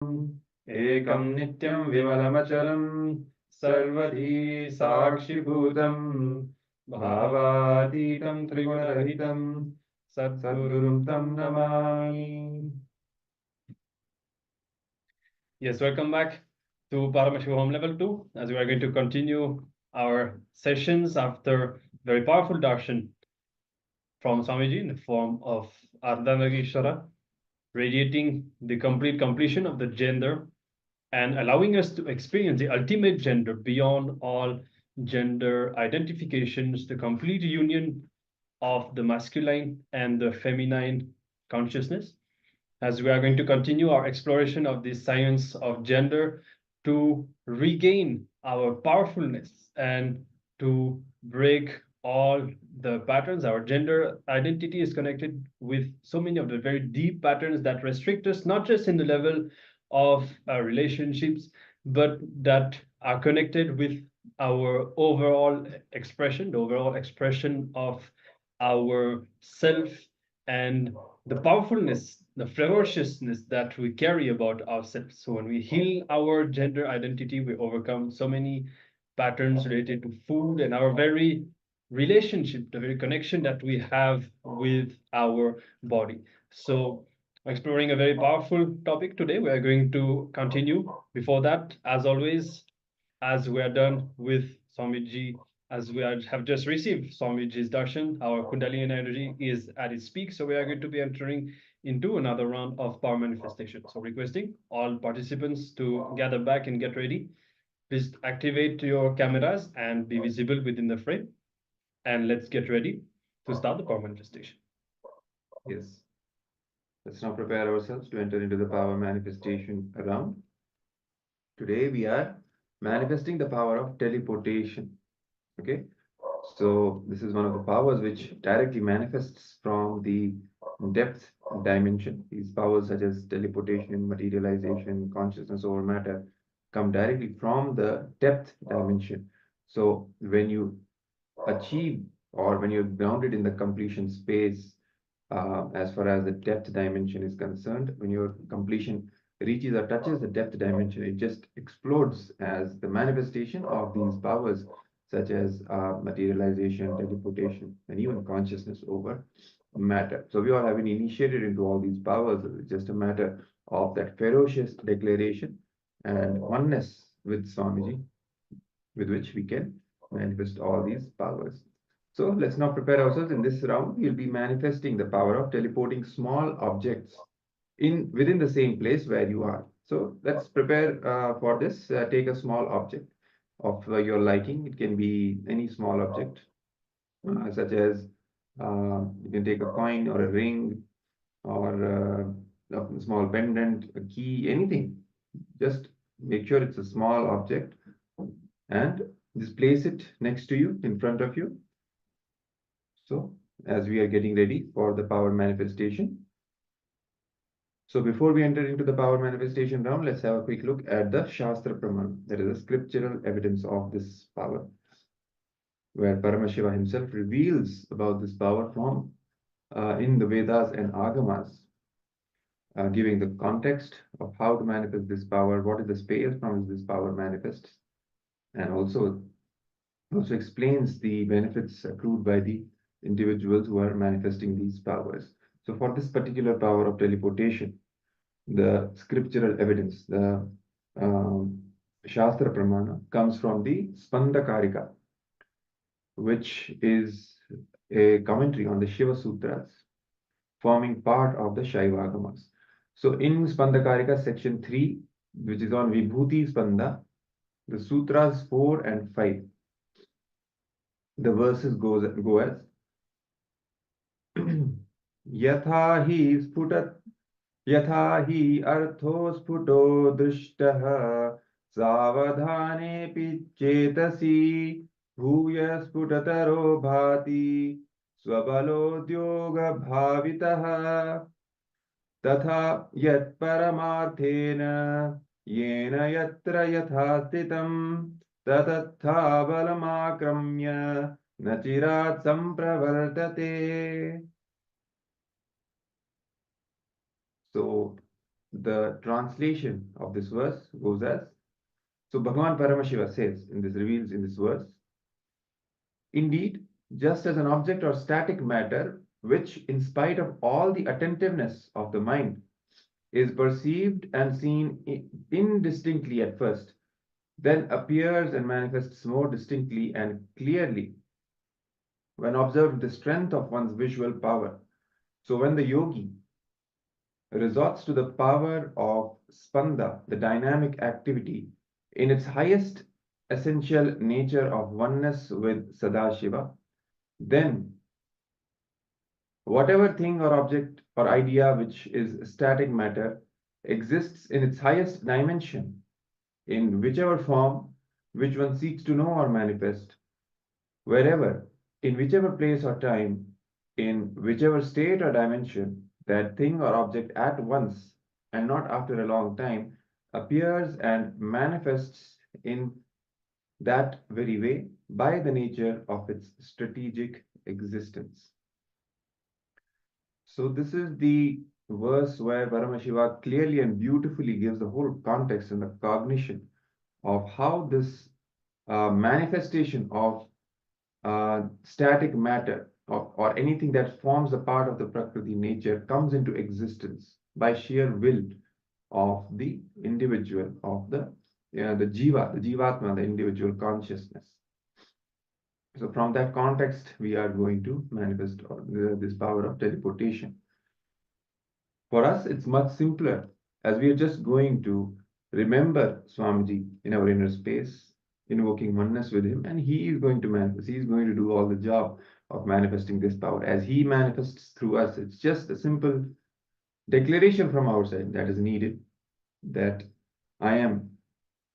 एकं नित्यं विमलमचलं सर्वधी साक्षिभूतं भावातीतं त्रिगुणरहितं सद्गुरुं तं Namami. Yes, welcome back to Paramashivoham Level-2, as we are going to continue our sessions after very powerful darshan from Swamiji in the form of Ardhanagishwara, radiating the complete completion of the gender and allowing us to experience the ultimate gender beyond all gender identifications, the complete union of the masculine and the feminine consciousness, as we are going to continue our exploration of the science of gender to regain our powerfulness and to break all the patterns. Our gender identity is connected with so many of the very deep patterns that restrict us, not just in the level of relationships, but that are connected with our overall expression, the overall expression of our self and the powerfulness, the ferociousness that we carry about ourselves. So when we heal our gender identity, we overcome so many patterns related to food and our very relationship, the very connection that we have with our body. So exploring a very powerful topic today. We are going to continue. Before that, as always, as we are done with Swamiji, as we have just received Swamiji's darshan, our Kundalini energy is at its peak. So we are going to be entering into another round of power manifestation. So requesting all participants to gather back and get ready. Please activate your cameras and be visible within the frame. And let's get ready to start the power manifestation. Yes. Let's now prepare ourselves to enter into the power manifestation round. Today we are manifesting the power of teleportation. Okay. So this is one of the powers which directly manifests from the depth dimension. These powers such as teleportation, materialization, consciousness over matter come directly from the depth dimension. So when you achieve or when you're grounded in the completion space, as far as the depth dimension is concerned, when your completion reaches or touches the depth dimension, it just explodes as the manifestation of these powers such as materialization, teleportation, and even consciousness over matter. So we all have been initiated into all these powers. It's just a matter of that ferocious declaration and oneness with Swamiji, with which we can manifest all these powers. So let's now prepare ourselves. In this round, we'll be manifesting the power of teleporting small objects within the same place where you are. So let's prepare for this. Take a small object of your liking. It can be any small object, such as you can take a coin or a ring or a small pendant, a key, anything. Just make sure it's a small object and just place it next to you, in front of you. So as we are getting ready for the power manifestation. So before we enter into the power manifestation round, let's have a quick look at the Shastra Praman. There is a scriptural evidence of this power, where Paramashiva himself reveals about this power from in the Vedas and Agamas, giving the context of how to manifest this power, what is the space from which this power manifests, and also explains the benefits accrued by the individuals who are manifesting these powers. So for this particular power of teleportation, the scriptural evidence, the Shastra Pramana, comes from the Spandakarika, which is a commentary on the Shiva Sutras, forming part of the Shaivagamas. So in Spandakarika section 3, which is on Vibhuti Spanda, the sutras 4 and 5, the verses go as यथा हि अर्थो स्फुटो दृष्टः सावधानेऽपि चेतसि भूय स्फुटतरो भाति स्वबलोद्योगभावितः तथा यत्परमार्थेन येन यत्र यथा स्थितं ततथा बलमाक्रम्य न चिरात् सम्प्रवर्तते. So the translation of this verse goes as, so Bhagavan Paramashiva says reveals in this verse, indeed, just as an object or static matter, which in spite of all the attentiveness of the mind is perceived and seen indistinctly at first, then appears and manifests more distinctly and clearly when observed with the strength of one's visual power. So when the yogi resorts to the power of spanda, the dynamic activity, in its highest essential nature of oneness with Sadashiva, then whatever thing or object or idea which is static matter exists in its highest dimension, in whichever form which one seeks to know or manifest, wherever, in whichever place or time, in whichever state or dimension, that thing or object at once and not after a long time appears and manifests in that very way by the nature of its strategic existence. So, this is the verse where Paramashiva clearly and beautifully gives the whole context and the cognition of how this manifestation of static matter or anything that forms a part of the Prakriti nature comes into existence by sheer will of the individual, of the Jiva, the Jivatma, the individual consciousness. So from that context, we are going to manifest this power of teleportation. For us, it's much simpler as we are just going to remember Swamiji in our inner space, invoking oneness with him, and he is going to manifest. He is going to do all the job of manifesting this power. As he manifests through us, it's just a simple declaration from our side that is needed, that I am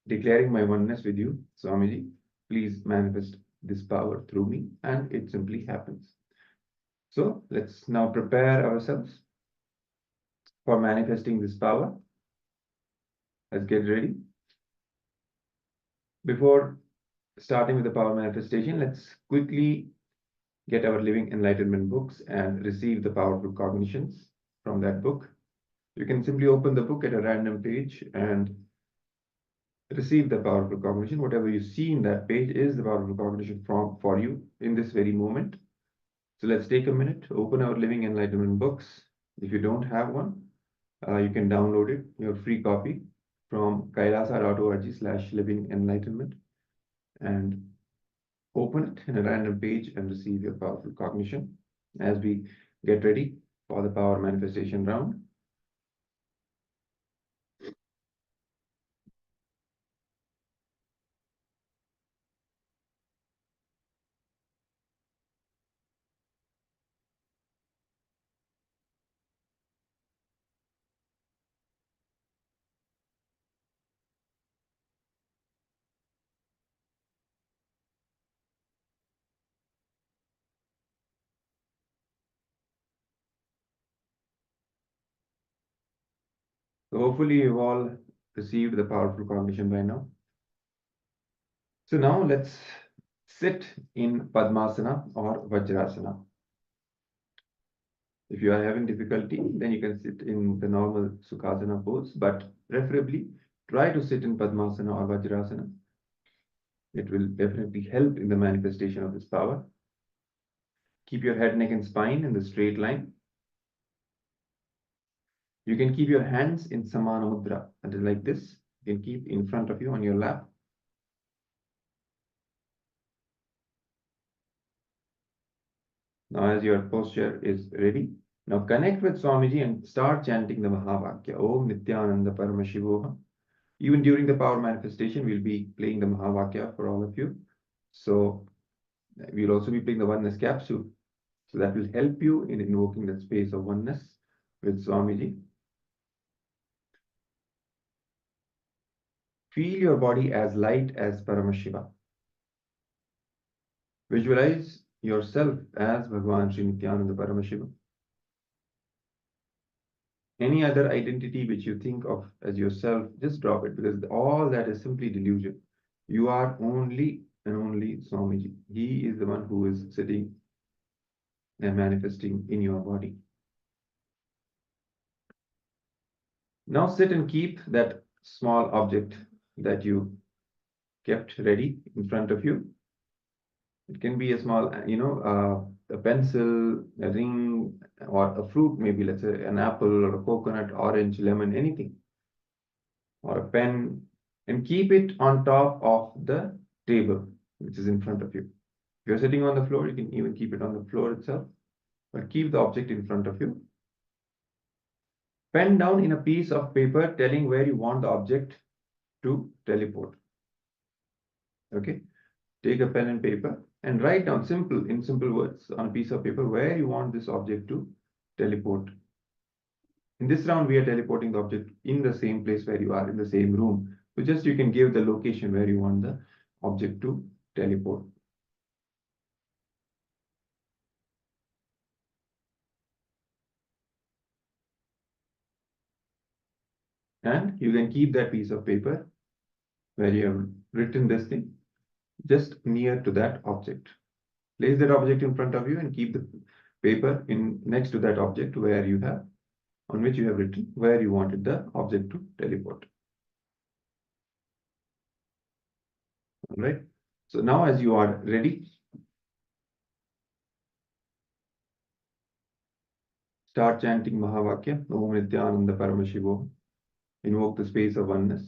declaring my oneness with you, Swamiji. Please manifest this power through me, and it simply happens. So let's now prepare ourselves for manifesting this power. Let's get ready. Before starting with the power manifestation, let's quickly get our Living Enlightenment books and receive the powerful cognitions from that book. You can simply open the book at a random page and receive the powerful cognition. Whatever you see in that page is the powerful cognition for you in this very moment. So let's take a minute, open our Living Enlightenment books. If you don't have one, you can download it, your free copy from kailasa.org/living enlightenment, and open it in a random page and receive your powerful cognition as we get ready for the power manifestation round. So hopefully you've all received the powerful cognition by now. So now let's sit in Padmasana or Vajrasana. If you are having difficulty, then you can sit in the normal Sukhasana pose, but preferably try to sit in Padmasana or Vajrasana. It will definitely help in the manifestation of this power. Keep your head, neck, and spine in the straight line. You can keep your hands in Samana Mudra, that is like this. You can keep in front of you on your lap. Now, as your posture is ready, now connect with Swamiji and start chanting the Mahavakya. Om Nityananda Paramashivoham. Even during the power manifestation, we'll be playing the Mahavakya for all of you. So we'll also be playing the oneness capsule. So that will help you in invoking that space of oneness with Swamiji. Feel your body as light as Paramashiva. Visualize yourself as Bhagavan Sri Nityananda Paramashiva. Any other identity which you think of as yourself, just drop it, because all that is simply delusion. You are only and only Swamiji. He is the one who is sitting and manifesting in your body. Now sit and keep that small object that you kept ready in front of you. It can be a small, a pencil, a ring, or a fruit, maybe let's say an apple or a coconut, orange, lemon, anything, or a pen, and keep it on top of the table which is in front of you. If you're sitting on the floor, you can even keep it on the floor itself, but keep the object in front of you. Pen down in a piece of paper telling where you want the object to teleport. Okay, take a pen and paper and write down in simple words on a piece of paper where you want this object to teleport. In this round, we are teleporting the object in the same place where you are, in the same room. So just you can give the location where you want the object to teleport. And you can keep that piece of paper where you have written this thing just near to that object. Place that object in front of you and keep the paper next to that object on which you have written where you wanted the object to teleport. All right. So now as you are ready, start chanting Mahavakya, Om Nityananda Paramashivoham. Invoke the space of oneness.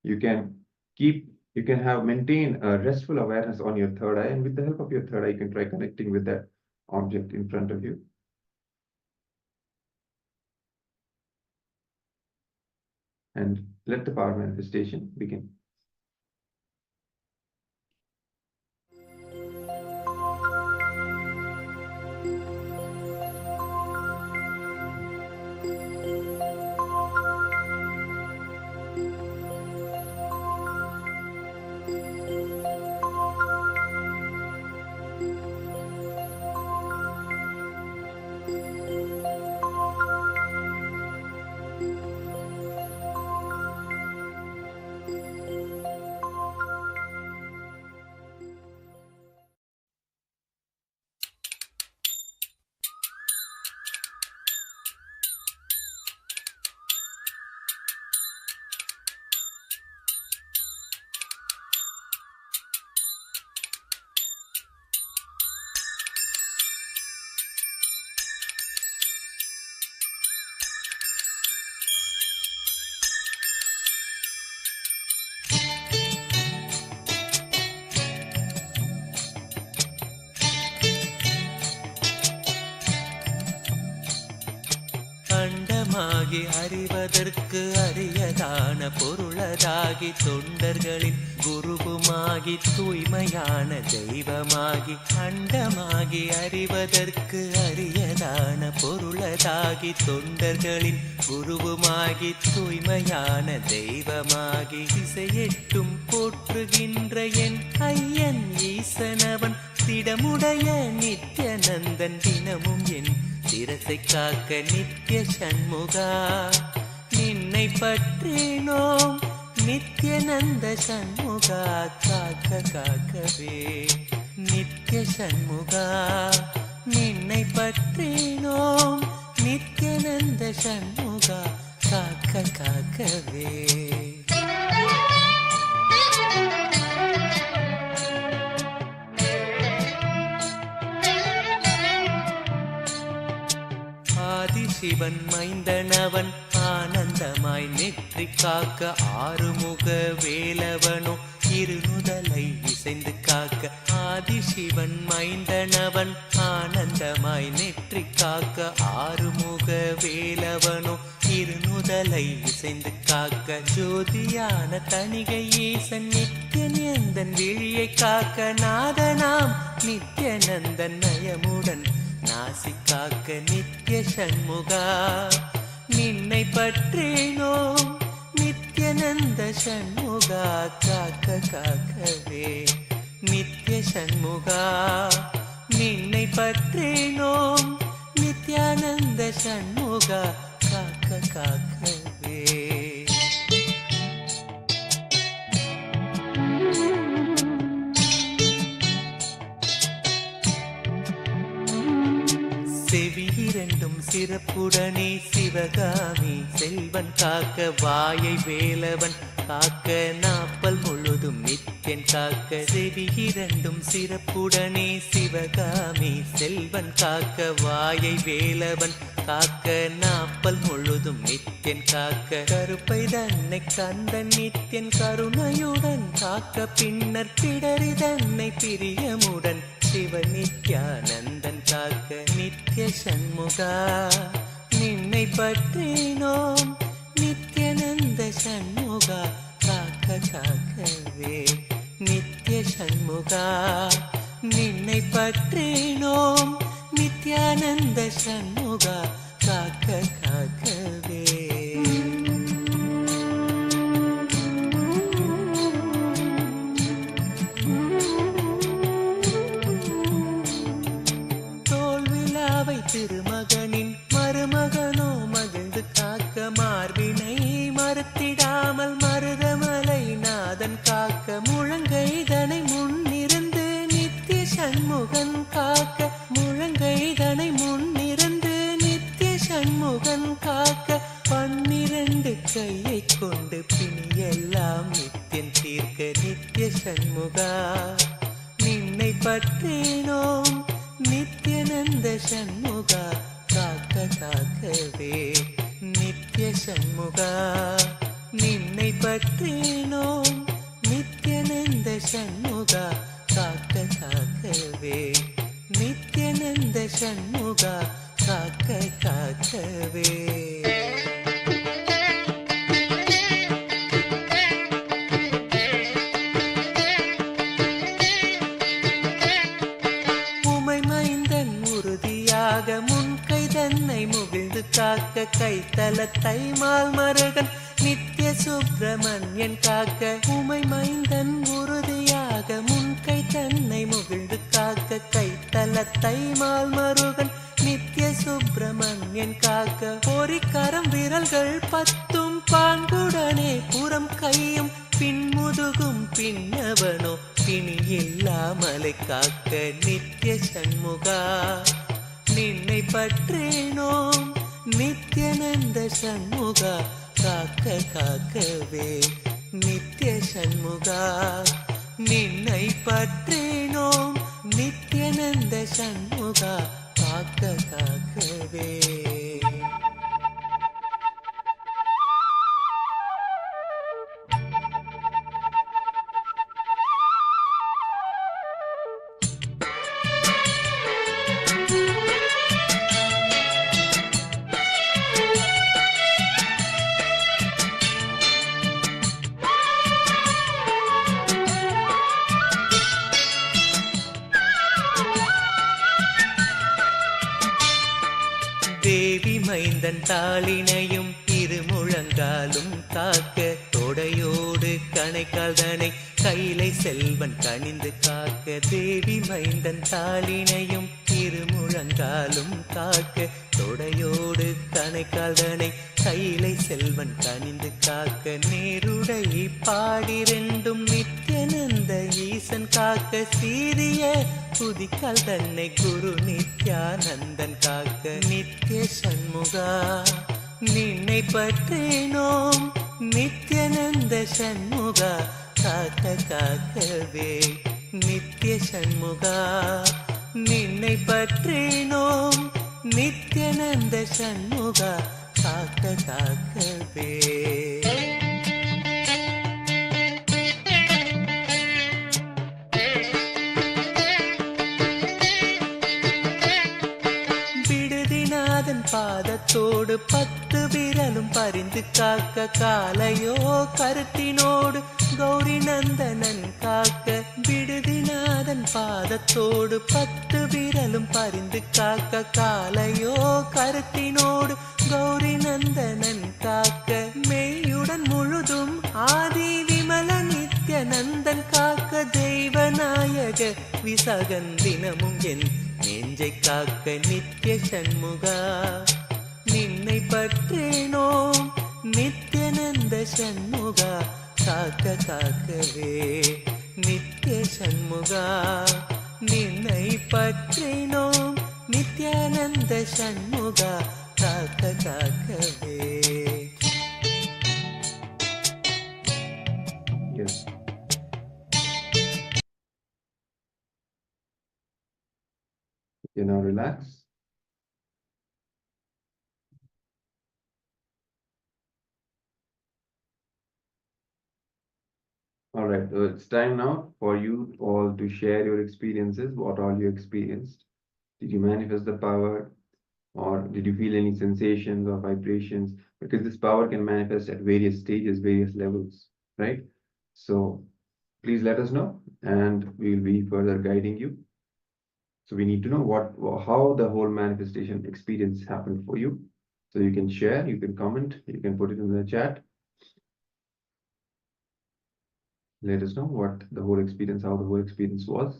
You can maintain a restful awareness on your third eye, and with the help of your third eye, you can try connecting with that object in front of you. And let the power manifestation begin. அண்டமாகி அறிவதற்கு அரியதான பொருளதாகி தொண்டர்களின் குருவுமாகி தூய்மையான தெய்வமாகி அண்டமாகி அறிவதற்கு அரியதான பொருளதாகி தொண்டர்களின் குருவுமாகி தூய்மையான தெய்வமாகி திசையெட்டும் போற்றுகின்ற என் ஐயன் ஈசனவன் திடமுடைய நித்யநந்தன் தினமும் என் திரசை காக்க நித்ய சண்முகா நின்னை பற்றினோம் நித்யநந்த சண்முகா காக்க காக்கவே நித்ய சண்முகா நின்னை பற்றினோம் நித்யநந்த சண்முகா காக்க காக்கவே சிவன் மைந்தனவன் ஆனந்தமாய் நெற்றி காக்க ஆறுமுக வேலவனோ இருநுதலை இசைந்து காக்க ஆதிசிவன் மைந்தனவன் ஆனந்தமாய் நெற்றி காக்க ஆறுமுக வேலவனோ இருநுதலை இசைந்து காக்க ஜோதியான தணிகை ஈசன் நித்யநந்தன் விழியை காக்க நாதனாம் நித்யநந்தன் நயமுடன் நாசி காக்க நித்ய சண்முகா நின்னை பற்றினோம் நித்யநந்த சண்முகா காக்க காக்கவே நித்ய சண்முகா நின்னை பற்றினோம் நித்யானந்த சண்முகா காக்க காக்கவே செவி இரண்டு இரண்டும் சிறப்புடனே சிவகாமி செல்வன் காக்க வாயை வேலவன் காக்க நாப்பல் முழுதும் நித்தியன் காக்க செவி இரண்டும் சிறப்புடனே சிவகாமி செல்வன் காக்க வாயை வேலவன் காக்க நாப்பல் முழுதும் நித்தியன் காக்க கருப்பை தன்னை கந்தன் நித்தியன் கருணையுடன் காக்க பின்னர் பிடரி தன்னை பிரியமுடன் சிவ நித்யானந்தன் காக்க நித்ய சண்முகா நின்னை பற்றினோம் நித்யானந்த சண்முகா காக்க காக்கவே நித்ய சண்முகா நின்னை பற்றினோம் நித்யானந்த சண்முகா காக்க காக்கவே திருமகனின் மருமகனோ மகிழ்ந்து காக்க மார்பினை மறுத்திடாமல் மருதமலை நாதன் காக்க முழங்கைதனை முன்னிருந்து நித்திய சண்முகன் காக்க முழங்கைதனை முன்னிருந்து நித்திய சண்முகன் காக்க 12 கையை கொண்டு பிணியெல்லாம் நித்தியன் தீர்க்க நித்திய சண்முகா நின்னை பற்றினோம் நித்யானந்த சண்முகா காக்க காக்கவே நித்ய சண்முகா நின்னை பற்றினோம் நித்யானந்த சண்முகா காக்க காக்கவே நித்யானந்த சண்முகா காக்க காக்கவே முன்கை தன்னை முகிழ்ந்து காக்க கைத்தலத்தை மால் மருகன் நித்ய சுப்பிரமணியன் காக்க உமை மைந்தன் உறுதியாக முன்கை தன்னை முகிழ்ந்து காக்க கைத்தலத்தை மால் மருகன் நித்ய சுப்பிரமணியன் காக்க பொறிக்கரம் விரல்கள் 10 பாங்குடனே புறம் கையும் பின்முதுகும் பின்னவனோ பிணி இல்லாமலை காக்க நித்ய சண்முகா நின்னை பற்றினோம் நித்யானந்த சண்முகா காக்க காக்கவே நித்ய சண்முகா நின்னை பற்றினோம் நித்யானந்த சண்முகா காக்க காக்கவே தேவி மைந்தன் தாளினையும் இருமுழங்காலும் காக்க தொடையோடு கணைக்கால்தனை கைலை செல்வன் கணிந்து காக்க தேவி மைந்தன் தாளினையும் இருமுழங்காலும் காக்க தொடையோடு கணைக்கால்தனை கைலை செல்வன் கணிந்து காக்க நேருடை பாடிரெண்டும் நித்யானந்த ஈசன் காக்க சீரிய புதிக்கால் தன்னை குரு நித்யானந்தன் காக்க நித்ய சண்முகா நின்னை பற்றினோம் நித்யானந்த சண்முகா காக்க காக்கவே நித்ய சண்முகா நின்னை பற்றினோம் நித்யானந்த சண்முகா காக்க காக்கவே விடுதிநாதன் பாதத்தோடு 10 விரலும் பறிந்து காக்க காலையோ கருத்தினோடு கௌரி நந்தனன் காக்க விடுதிநாதன் பாதத்தோடு 10 விரலும் பறிந்து காக்க காலையோ கருத்தினோடு கௌரி நந்தனன் காக்க மெய்யுடன் முழுதும் ஆதி விமல நித்யானந்தன் காக்க தெய்வநாயக விசாகன் தினமும் என் நெஞ்சை காக்க நித்ய சண்முகா நின்னை பற்றினோம் நித்யானந்த சண்முகா காக்க காக்கவே நித்ய சண்முகா நின்னை பற்றினோம் நித்யானந்த சண்முகா காக்க காக்கவே. Yes. You now relax. All right, so it's time now for you all to share your experiences. What all you experienced? Did you manifest the power, or did you feel any sensations or vibrations? Because this power can manifest at various stages, various levels, right? So please let us know, and we will be further guiding you. So we need to know how the whole manifestation experience happened for you. So you can share, you can comment, you can put it in the chat. Let us know what the whole experience, how the whole experience was.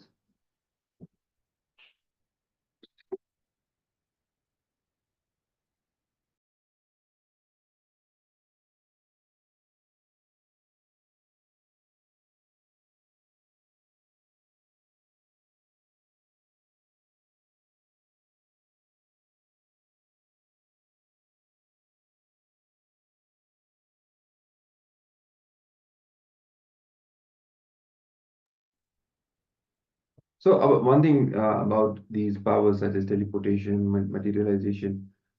So one thing about these powers such as teleportation, materialization,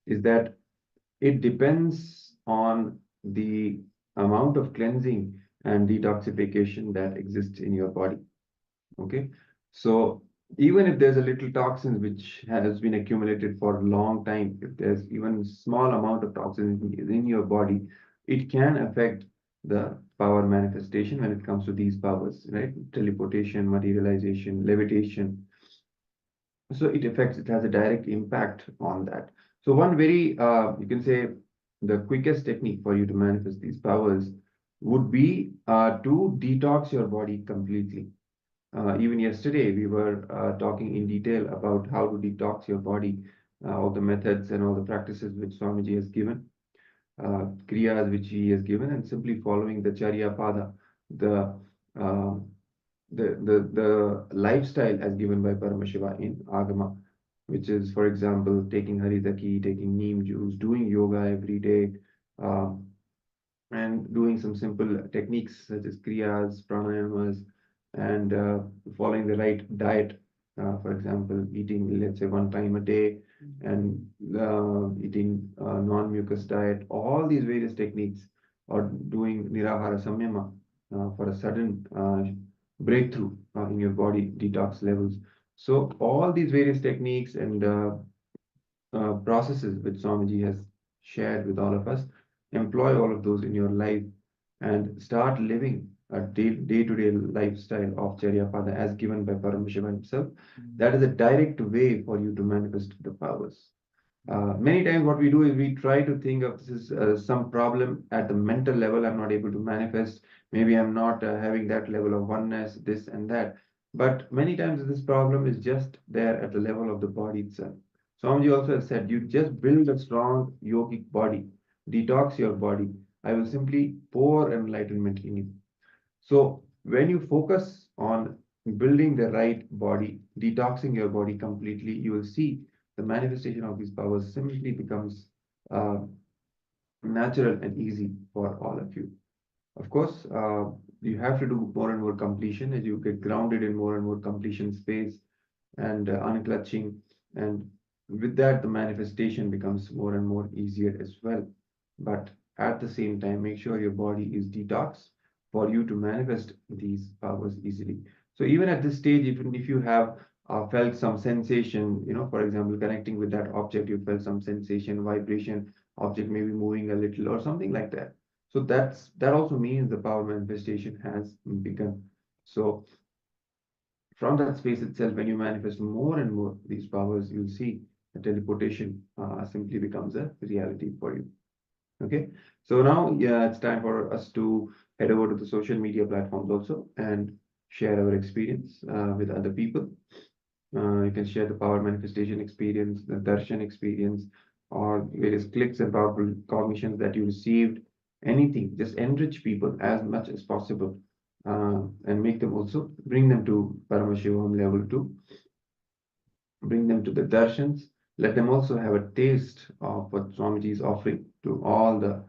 is that it depends on the amount of cleansing and detoxification that exists in your body. Okay, so even if there's a little toxin which has been accumulated for a long time, if there's even small amount of toxin in your body, it can affect the power manifestation when it comes to these powers, right? Teleportation, materialization, levitation. So it has a direct impact on that. So one very, you can say, the quickest technique for you to manifest these powers would be to detox your body completely. Even yesterday, we were talking in detail about how to detox your body, all the methods and all the practices which Swamiji has given, kriyas which he has given, and simply following the Charya Pada, the uh, the lifestyle as given by Paramashiva in Agama, which is, for example, taking Haridaki, taking neem juice, doing yoga every day, uh, and doing some simple techniques such as kriyas, pranayamas, and following the right diet. For example, eating, let's say, one time a day, and eating non-mucus diet. All these various techniques, or doing nirahara samyama for a sudden breakthrough in your body detox levels. So all these various techniques and processes which Swamiji has shared with all of us, employ all of those in your life and start living a day-to-day lifestyle of Charyapada as given by Paramashiva himself. That is a direct way for you to manifest the powers. Many times what we do is we try to think of this as some problem at the mental level. I'm not able to manifest. Maybe I'm not having that level of oneness, this and that. But many times this problem is just there at the level of the body itself. Swamiji also has said, you just build a strong yogic body, detox your body. I will simply pour enlightenment in you. So when you focus on building the right body, detoxing your body completely, you will see the manifestation of these powers simply becomes uh, natural and easy for all of you. Of course, you have to do more and more completion as you get grounded in more and more completion space and unclutching. And with that, the manifestation becomes more and more easier as well. But at the same time, make sure your body is detoxed for you to manifest these powers easily. So even at this stage, even if you have felt some sensation, for example, connecting with that object, you felt some sensation, vibration, object maybe moving a little or something like that. So that also means the power manifestation has begun. So from that space itself, when you manifest more and more these powers, you'll see the teleportation simply becomes a reality for you. Okay, so now, yeah, it's time for us to head over to the social media platforms also and share our experience with other people. You can share the power manifestation experience, the darshan experience, or various clicks and powerful cognitions that you received. Anything, just enrich people as much as possible and make them also bring them to Paramashivoham level 2. bring them to the darshans, let them also have a taste of what Swamiji is offering to all the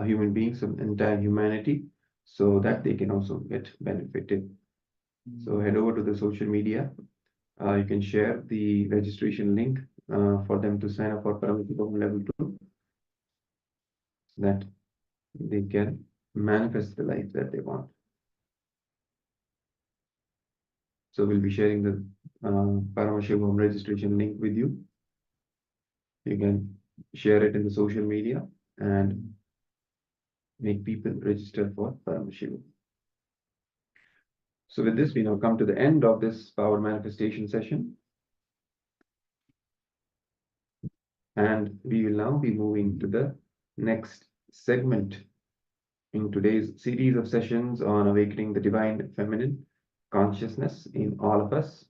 human beings of entire humanity, so that they can also get benefited. So head over to the social media. You can share the registration link for them to sign up for Paramashivoham Level 2, so that they can manifest the life that they want. So we'll be sharing the Paramashivoham registration link with you. You can share it in the social media and make people register for Paramashivoham. So with this, we now come to the end of this power manifestation session. And we will now be moving to the next segment in today's series of sessions on awakening the divine feminine consciousness in all of us.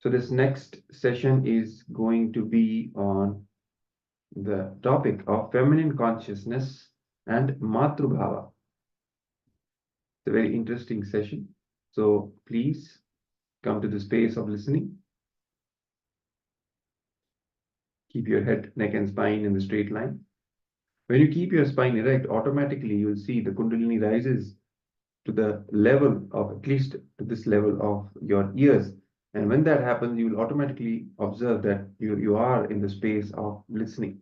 So this next session is going to be on the topic of feminine consciousness and Matrubhava. It's a very interesting session. So please come to the space of listening. Keep your head, neck, and spine in the straight line. When you keep your spine erect, automatically you'll see the Kundalini rises to the level of, at least to this level of your ears. And when that happens, you will automatically observe that you are in the space of listening.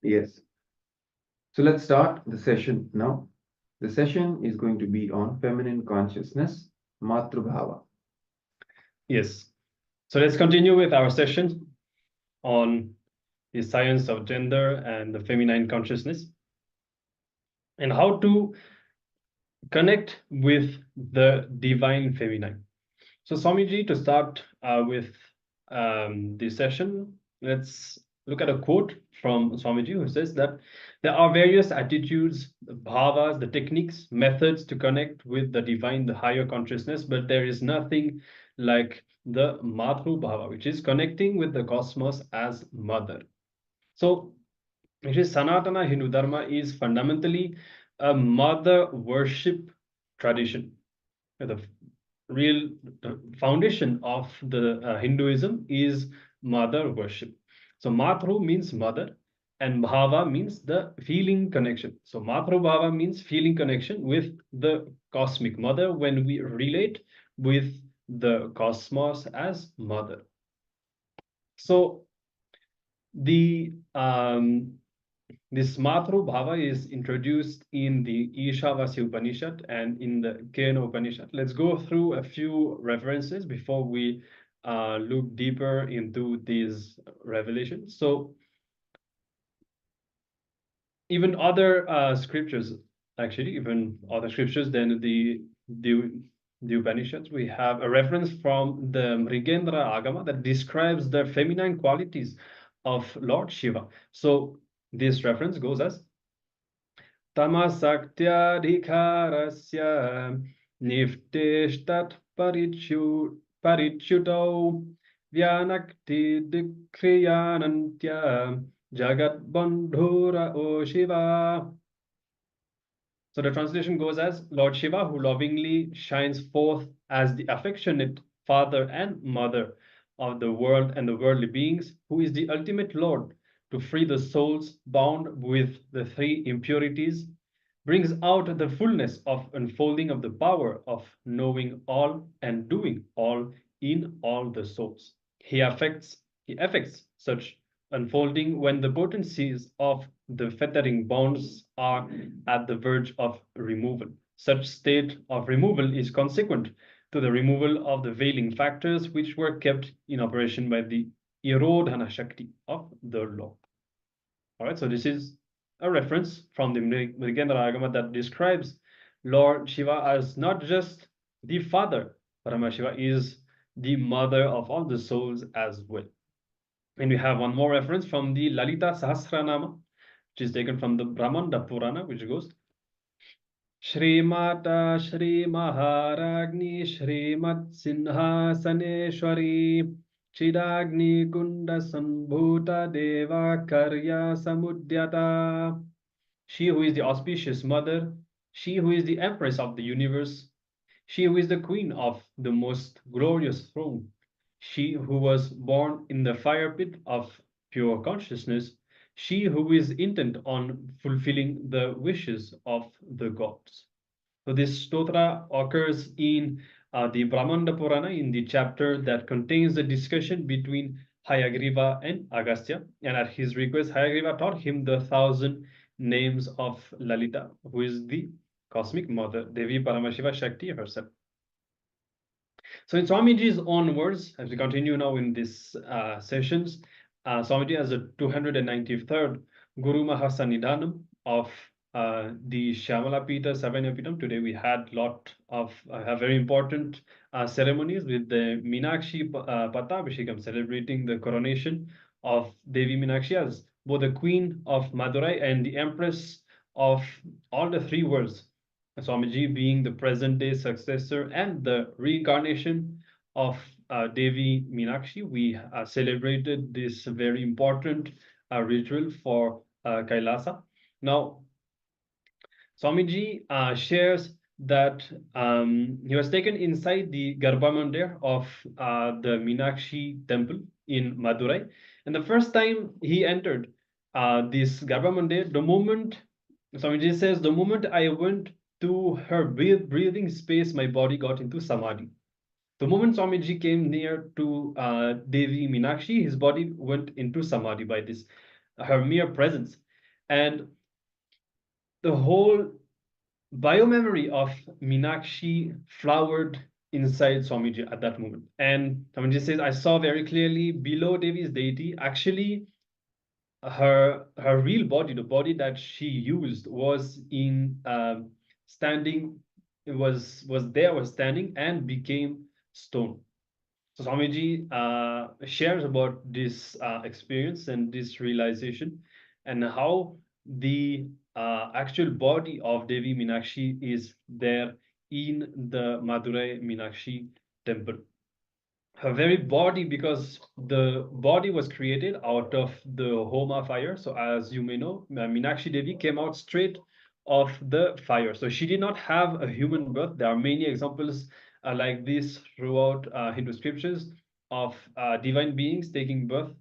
Yes. So let's start the session now. The session is going to be on feminine consciousness, Matrubhava. Yes. So let's continue with our session on the science of gender and the feminine consciousness and how to connect with the divine feminine. So Swamiji, to start with this session, let's look at a quote from Swamiji who says that there are various attitudes, bhavas, the techniques, methods to connect with the divine, the higher consciousness, but there is nothing like the Matru Bhava, which is connecting with the cosmos as mother. So actually, Sanatana Hindu Dharma is fundamentally a mother worship tradition. The real foundation of the Hinduism is mother worship. So Matru means mother and Bhava means the feeling connection. So Matru Bhava means feeling connection with the cosmic mother when we relate with the cosmos as mother. So the this Matru Bhava is introduced in the Ishavasya Upanishad and in the Kena Upanishad. Let's go through a few references before we look deeper into these revelations. So even other scriptures, actually, even other scriptures than the Upanishads, we have a reference from the Mrigendra Agama that describes the feminine qualities of Lord Shiva. So this reference goes as Tamasakthyadhikarasya nifteshtat parichyutau vyanakti dikriyanantya jagat bandhura o Shiva. So the translation goes as Lord Shiva, who lovingly shines forth as the affectionate father and mother of the world and the worldly beings, who is the ultimate Lord to free the souls bound with the three impurities, brings out the fullness of unfolding of the power of knowing all and doing all in all the souls. He affects such unfolding when the potencies of the fettering bonds are at the verge of removal. Such state of removal is consequent to the removal of the veiling factors which were kept in operation by the Irodhana Shakti of the law. All right, so this is a reference from the Mrigendra Agama that describes Lord Shiva as not just the father, Paramashiva is the mother of all the souls as well. And we have one more reference from the Lalita Sahasranama, which is taken from the Brahmanda Purana, which goes, Shrimata Shri Maharagni Shrimat Sinhasaneshwari Chidagni Kunda Sambhuta Deva Karya Samudyata. She who is the auspicious mother, she who is the empress of the universe, she who is the queen of the most glorious throne, she who was born in the fire pit of pure consciousness, she who is intent on fulfilling the wishes of the gods. So this stotra occurs in the Brahmanda Purana in the chapter that contains the discussion between Hayagriva and Agastya. And at his request, Hayagriva taught him the 1,000 names of Lalita, who is the cosmic mother, Devi Paramashiva Shakti herself. So in Swamiji's own words, as we continue now in these sessions, Swamiji has the 293rd Guru Mahasanidhanam of the Shyamala Pita, Savanya Pitam. Today we had lot of very important ceremonies with the Meenakshi Pattabhishekam, celebrating the coronation of Devi Meenakshi as both the Queen of Madurai and the Empress of all the three worlds. Swamiji being the present day successor and the reincarnation of Devi Meenakshi, we celebrated this very important ritual for Kailasa. Now, Swamiji shares that he was taken inside the Garbha Mandir of the Meenakshi temple in Madurai. And the first time he entered this Garbha Mandir, the moment, Swamiji says, the moment I went to her breathing space, my body got into samadhi. The moment Swamiji came near to Devi Meenakshi, his body went into samadhi by this, her mere presence. And the whole biomemory of Meenakshi flowered inside Swamiji at that moment. And Swamiji says, I saw very clearly below Devi's deity, actually her real body, the body that she used, was in standing, it was standing and became stone. So Swamiji shares about this experience and this realization, and how the actual body of Devi Meenakshi is there in the Madurai Meenakshi temple. Her very body, because the body was created out of the Homa fire. So as you may know, Meenakshi Devi came out straight of the fire. So she did not have a human birth. There are many examples like this throughout Hindu scriptures of divine beings taking birth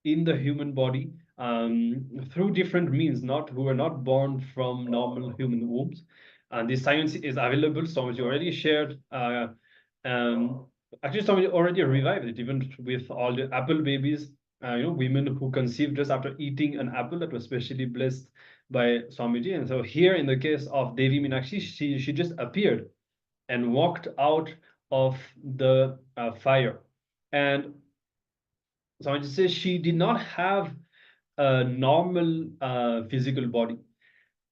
in the human body through different means, who were not born from normal human wombs. And this science is available. So as you already shared, actually somebody already revived it, even with all the apple babies, women who conceived just after eating an apple that was specially blessed by Swamiji. And so here in the case of Devi Meenakshi, she just appeared and walked out of the fire. And Swamiji says she did not have a normal physical body.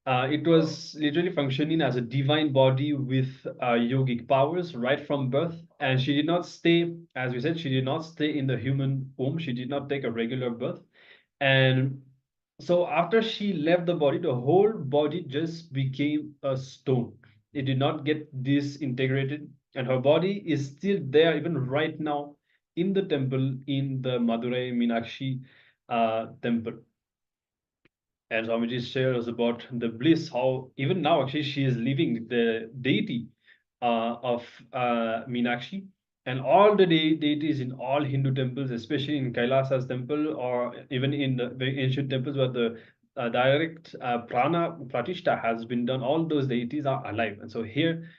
It was literally functioning as a divine body with yogic powers right from birth. And she did not stay, as we said, she did not stay in the human womb. She did not take a regular birth. And so after she left the body, the whole body just became a stone. It did not get disintegrated. And her body is still there, even right now, in the temple, in the Madurai Meenakshi temple. And Swamiji shares about the bliss, how even now actually she is living the deity of Meenakshi, and all the deities in all Hindu temples, especially in Kailasa's temple, or even in the very ancient temples where the direct prana pratishtha has been done, all those deities are alive. And so here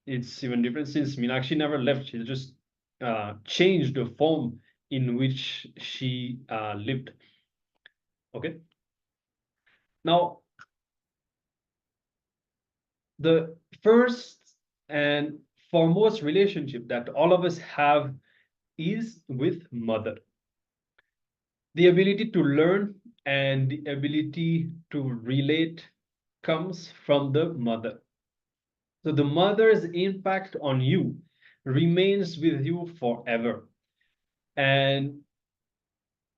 it's even different, since Meenakshi never left. She just changed the form in which she lived. Okay. Now, the first and foremost relationship that all of us have is with mother. The ability to learn and the ability to relate comes from the mother. So the mother's impact on you remains with you forever. And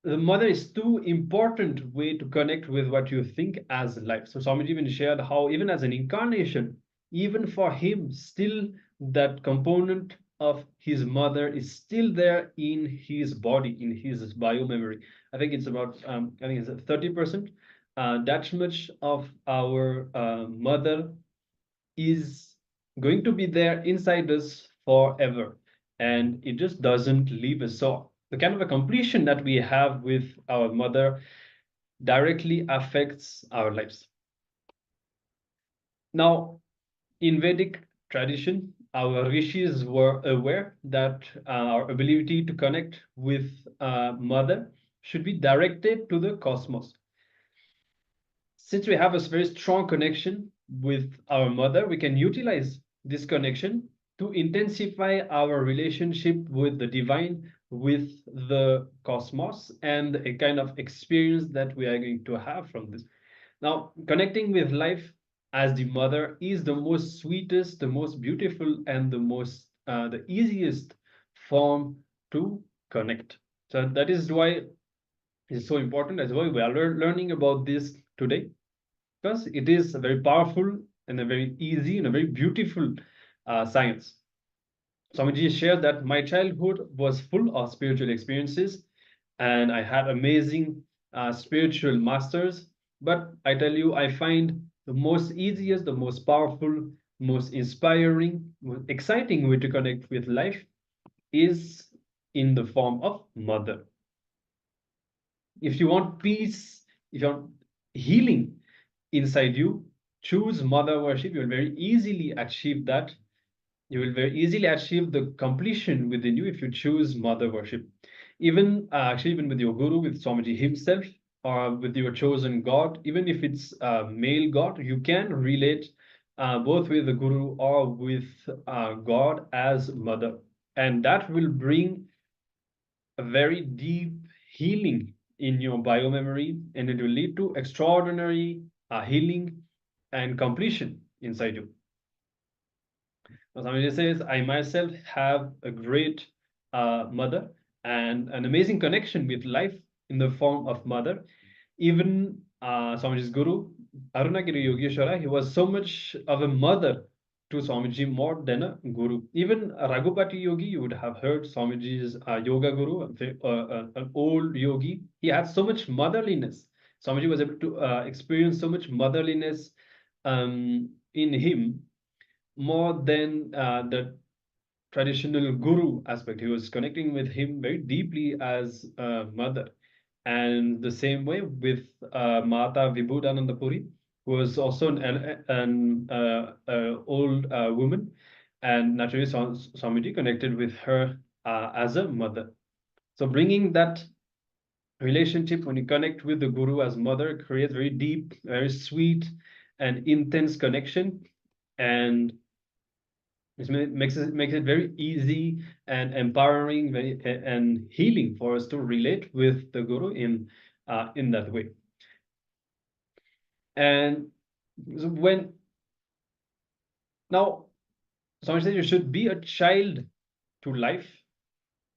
the mother is too important way to connect with what you think as life. So Swamiji even shared how even as an incarnation, even for him, still that component of his mother is still there in his body, in his biomemory. I think it's about, I think it's 30%. That much of our mother is going to be there inside us forever, and it just doesn't leave us. So the kind of a completion that we have with our mother directly affects our lives. Now, in Vedic tradition, our rishis were aware that our ability to connect with mother should be directed to the cosmos. Since we have a very strong connection with our mother, we can utilize this connection to intensify our relationship with the divine, with the cosmos, and a kind of experience that we are going to have from this. Now, connecting with life as the mother is the most sweetest, the most beautiful, and the easiest form to connect. So that is why it's so important. That's why we are learning about this today, because it is a very powerful and a very easy and a very beautiful science. Swamiji shared that my childhood was full of spiritual experiences, and I had amazing spiritual masters. But I tell you, I find the most easiest, the most powerful, most inspiring, most exciting way to connect with life is in the form of mother. If you want peace, if you want healing inside you, choose mother worship. You will very easily achieve that. You will very easily achieve the completion within you if you choose mother worship. Even actually, even with your guru, with Swamiji himself, or with your chosen God, even if it's a male God, you can relate both with the guru or with God as mother. And that will bring a very deep healing in your biomemory, and it will lead to extraordinary healing and completion inside you. Swamiji says, I myself have a great mother and an amazing connection with life in the form of mother. Even Swamiji's guru, Arunagiri Yogeshwara, he was so much of a mother to Swamiji more than a guru. Even Raghupati Yogi, you would have heard Swamiji's yoga guru, an old yogi. He had so much motherliness. Swamiji was able to experience so much motherliness in him, more than the traditional guru aspect. He was connecting with him very deeply as a mother. And the same way with Mata Vibhudananda Puri, who was also an old woman. And naturally, Swamiji connected with her as a mother. So bringing that relationship, when you connect with the guru as mother, creates very deep, very sweet, and intense connection. And it makes it very easy and empowering, very and healing for us to relate with the guru in that way. And so when now someone says you should be a child to life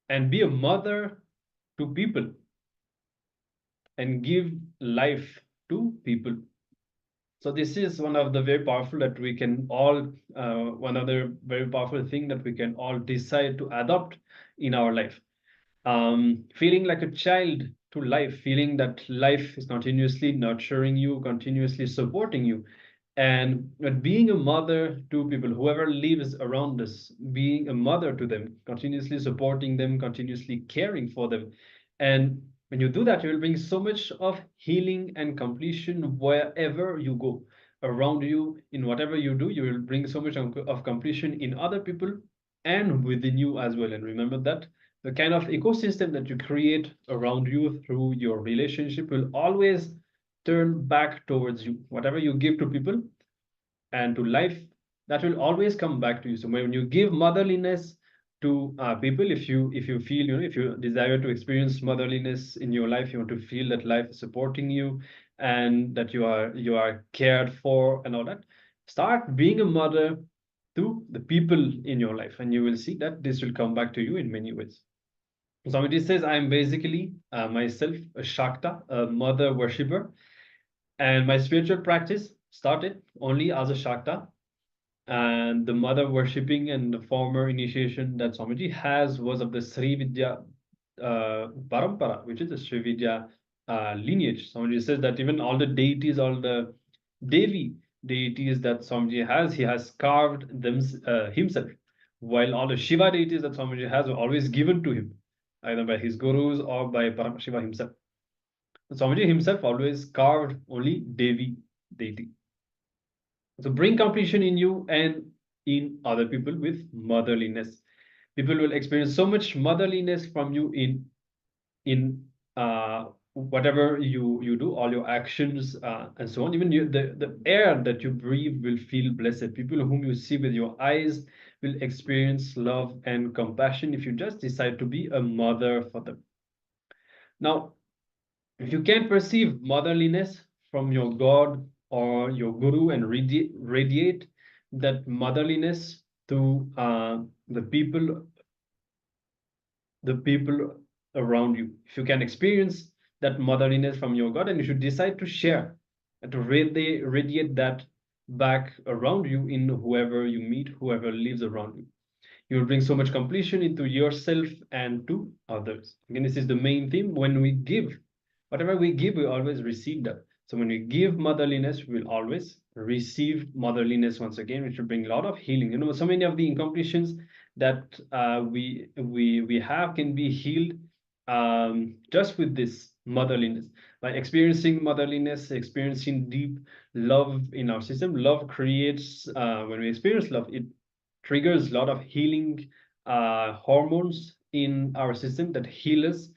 and be a mother to people and give life to people. So this is one of the very powerful that we can all, one other very powerful thing that we can all decide to adopt in our life. Feeling like a child to life, feeling that life is continuously nurturing you, continuously supporting you, and being a mother to people, whoever lives around us, being a mother to them, continuously supporting them, continuously caring for them. And when you do that, you will bring so much of healing and completion wherever you go. Around you, in whatever you do, you will bring so much of completion in other people and within you as well. And remember that the kind of ecosystem that you create around you through your relationship will always turn back towards you. Whatever you give to people and to life, that will always come back to you. So when you give motherliness to people, if you feel, if you desire to experience motherliness in your life, you want to feel that life is supporting you and that you are cared for and all that, start being a mother to the people in your life, and you will see that this will come back to you in many ways. Swamiji says, I am basically myself a Shakta, a mother worshipper, and my spiritual practice started only as a Shakta. And the mother worshipping and the former initiation that Swamiji has was of the Sri Vidya Parampara, which is the Sri Vidya lineage. Swamiji says that even all the deities, all the Devi deities that Swamiji has, he has carved them himself, while all the Shiva deities that Swamiji has were always given to him, either by his gurus or by Paramashiva himself. Swamiji himself always carved only Devi deity. So bring completion in you and in other people with motherliness. People will experience so much motherliness from you in whatever you do, all your actions and so on. Even the air that you breathe will feel blessed. People whom you see with your eyes will experience love and compassion if you just decide to be a mother for them. Now, if you can perceive motherliness from your God or your guru and radiate that motherliness to the people around you. If you can experience that motherliness from your God, and you should decide to share and to radiate that back around you in whoever you meet, whoever lives around you. You will bring so much completion into yourself and to others. Again, this is the main theme. When we give, whatever we give, we always receive that. So when we give motherliness, we will always receive motherliness once again, which will bring a lot of healing. You know, so many of the incompletions that we have can be healed just with this motherliness. By experiencing motherliness, experiencing deep love in our system. Love creates, when we experience love, it triggers a lot of healing hormones in our system that heal us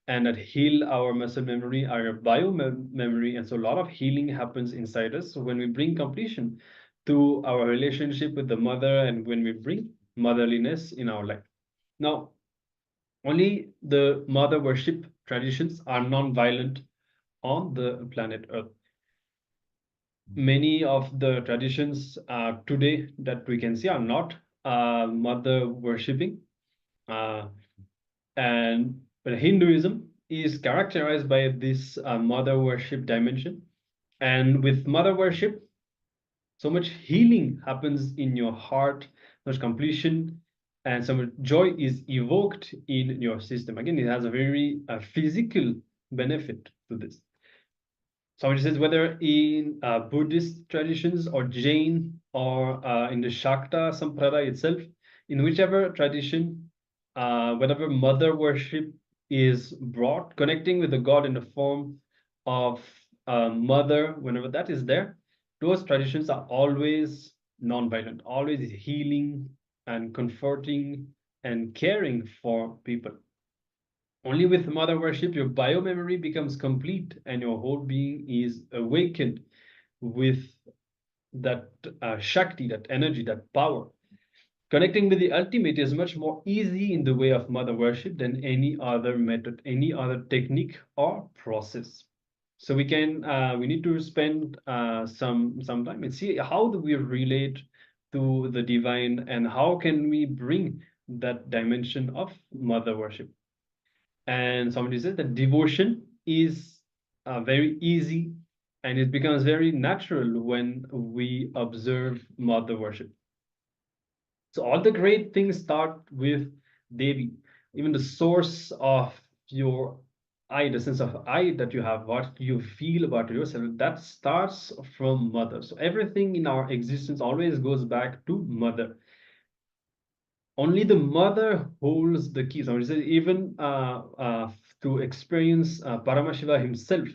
and that heal our muscle memory, our bio memory. And so a lot of healing happens inside us. So when we bring completion to our relationship with the mother and when we bring motherliness in our life. Now, only the mother worship traditions are non-violent on the planet Earth. Many of the traditions today that we can see are not mother worshipping. And Hinduism is characterized by this mother worship dimension. And with mother worship, so much healing happens in your heart, so much completion, and so much joy is evoked in your system. Again, it has a very physical benefit to this. Somebody says whether in Buddhist traditions or Jain or in the Shakta Sampradaya itself, in whichever tradition, whenever mother worship is brought, connecting with the God in the form of mother, whenever that is there, those traditions are always non-violent, always healing and comforting and caring for people. Only with mother worship, your biomemory becomes complete and your whole being is awakened with that Shakti, that energy, that power. Connecting with the ultimate is much more easy in the way of mother worship than any other method, any other technique or process. So we need to spend some time and see how do we relate to the divine and how can we bring that dimension of mother worship. And somebody says that devotion is very easy and it becomes very natural when we observe mother worship. So all the great things start with Devi. Even the source of your I, the sense of I that you have, what you feel about yourself, that starts from mother. So everything in our existence always goes back to mother. Only the mother holds the key. So even to experience Paramashiva himself,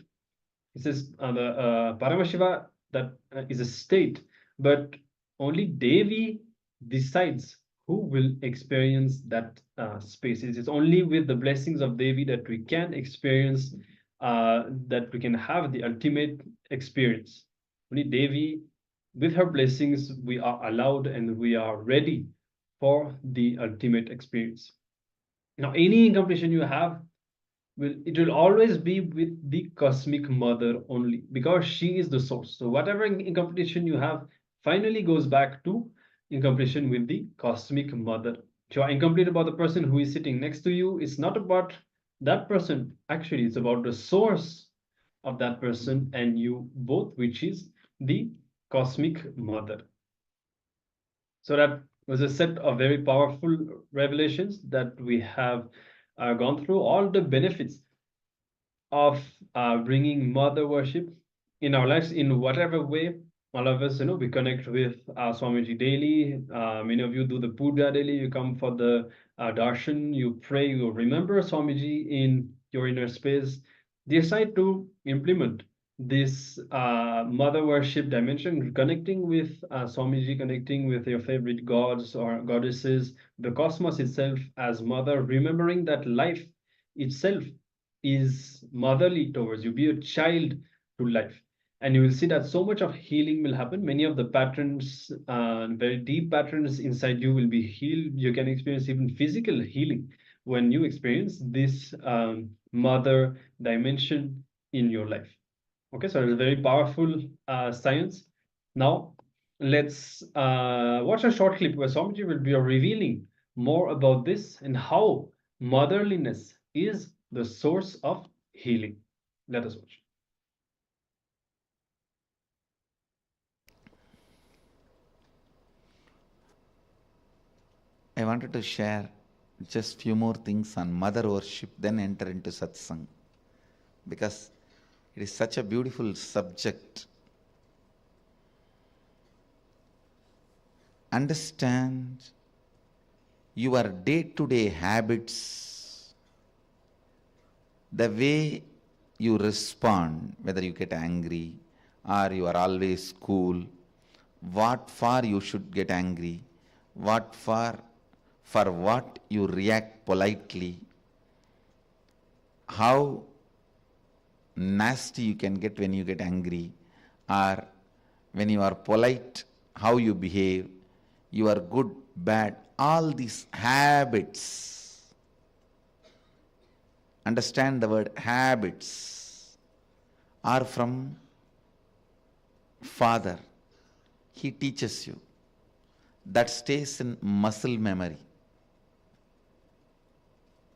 he says the Paramashiva that is a state, but only Devi decides who will experience that space. It is only with the blessings of Devi that we can experience, that we can have the ultimate experience. Only Devi, with her blessings, we are allowed and we are ready for the ultimate experience. Now, any incompletion you have, it will always be with the cosmic mother only because she is the source. So whatever incompletion you have finally goes back to incompletion with the cosmic mother. If you are incomplete about the person who is sitting next to you, it's not about that person. Actually, it's about the source of that person and you both, which is the cosmic mother. So that was a set of very powerful revelations that we have gone through, all the benefits of bringing mother worship in our lives in whatever way. All of us, we connect with Swamiji daily. Many of you do the puja daily. You come for the darshan, you pray, you remember Swamiji in your inner space. Decide to implement this mother worship dimension, connecting with Swamiji, connecting with your favorite gods or goddesses, the cosmos itself as mother, remembering that life itself is motherly towards you. Be a child to life. And you will see that so much of healing will happen. Many of the patterns, very deep patterns inside you will be healed. You can experience even physical healing when you experience this mother dimension in your life. Okay, so it's a very powerful science. Now, let's watch a short clip where Swamiji will be revealing more about this and how motherliness is the source of healing. Let us watch. I wanted to share just few more things on mother worship, then enter into satsang, because it is such a beautiful subject. Understand your day-to-day habits, the way you respond, whether you get angry or you are always cool, what for you should get angry, what for what you react politely, how nasty you can get when you get angry, or when you are polite, how you behave, you are good, bad, all these habits. Understand the word habits are from Father. He teaches you. That stays in muscle memory.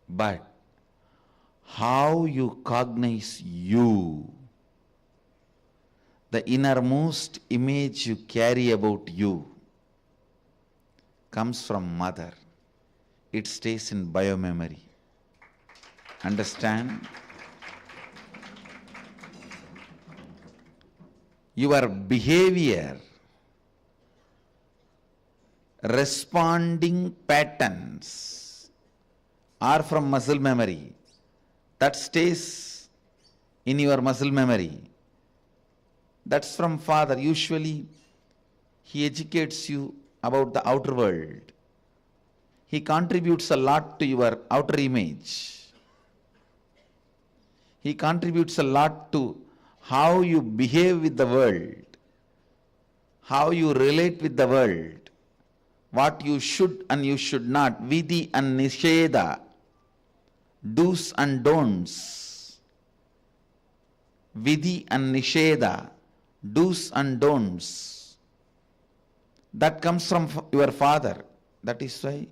But how you cognize you, the innermost image you carry about you, comes from mother. It stays in biomemory. Understand? Your behavior, responding patterns are from muscle memory. That stays in your muscle memory. That's from Father. Usually, he educates you about the outer world. He contributes a lot to your outer image. He contributes a lot to how you behave with the world, how you relate with the world, what you should and you should not, vidhi and nisheda, do's and don'ts. Vidhi and nisheda, do's and don'ts. That comes from your father. That is why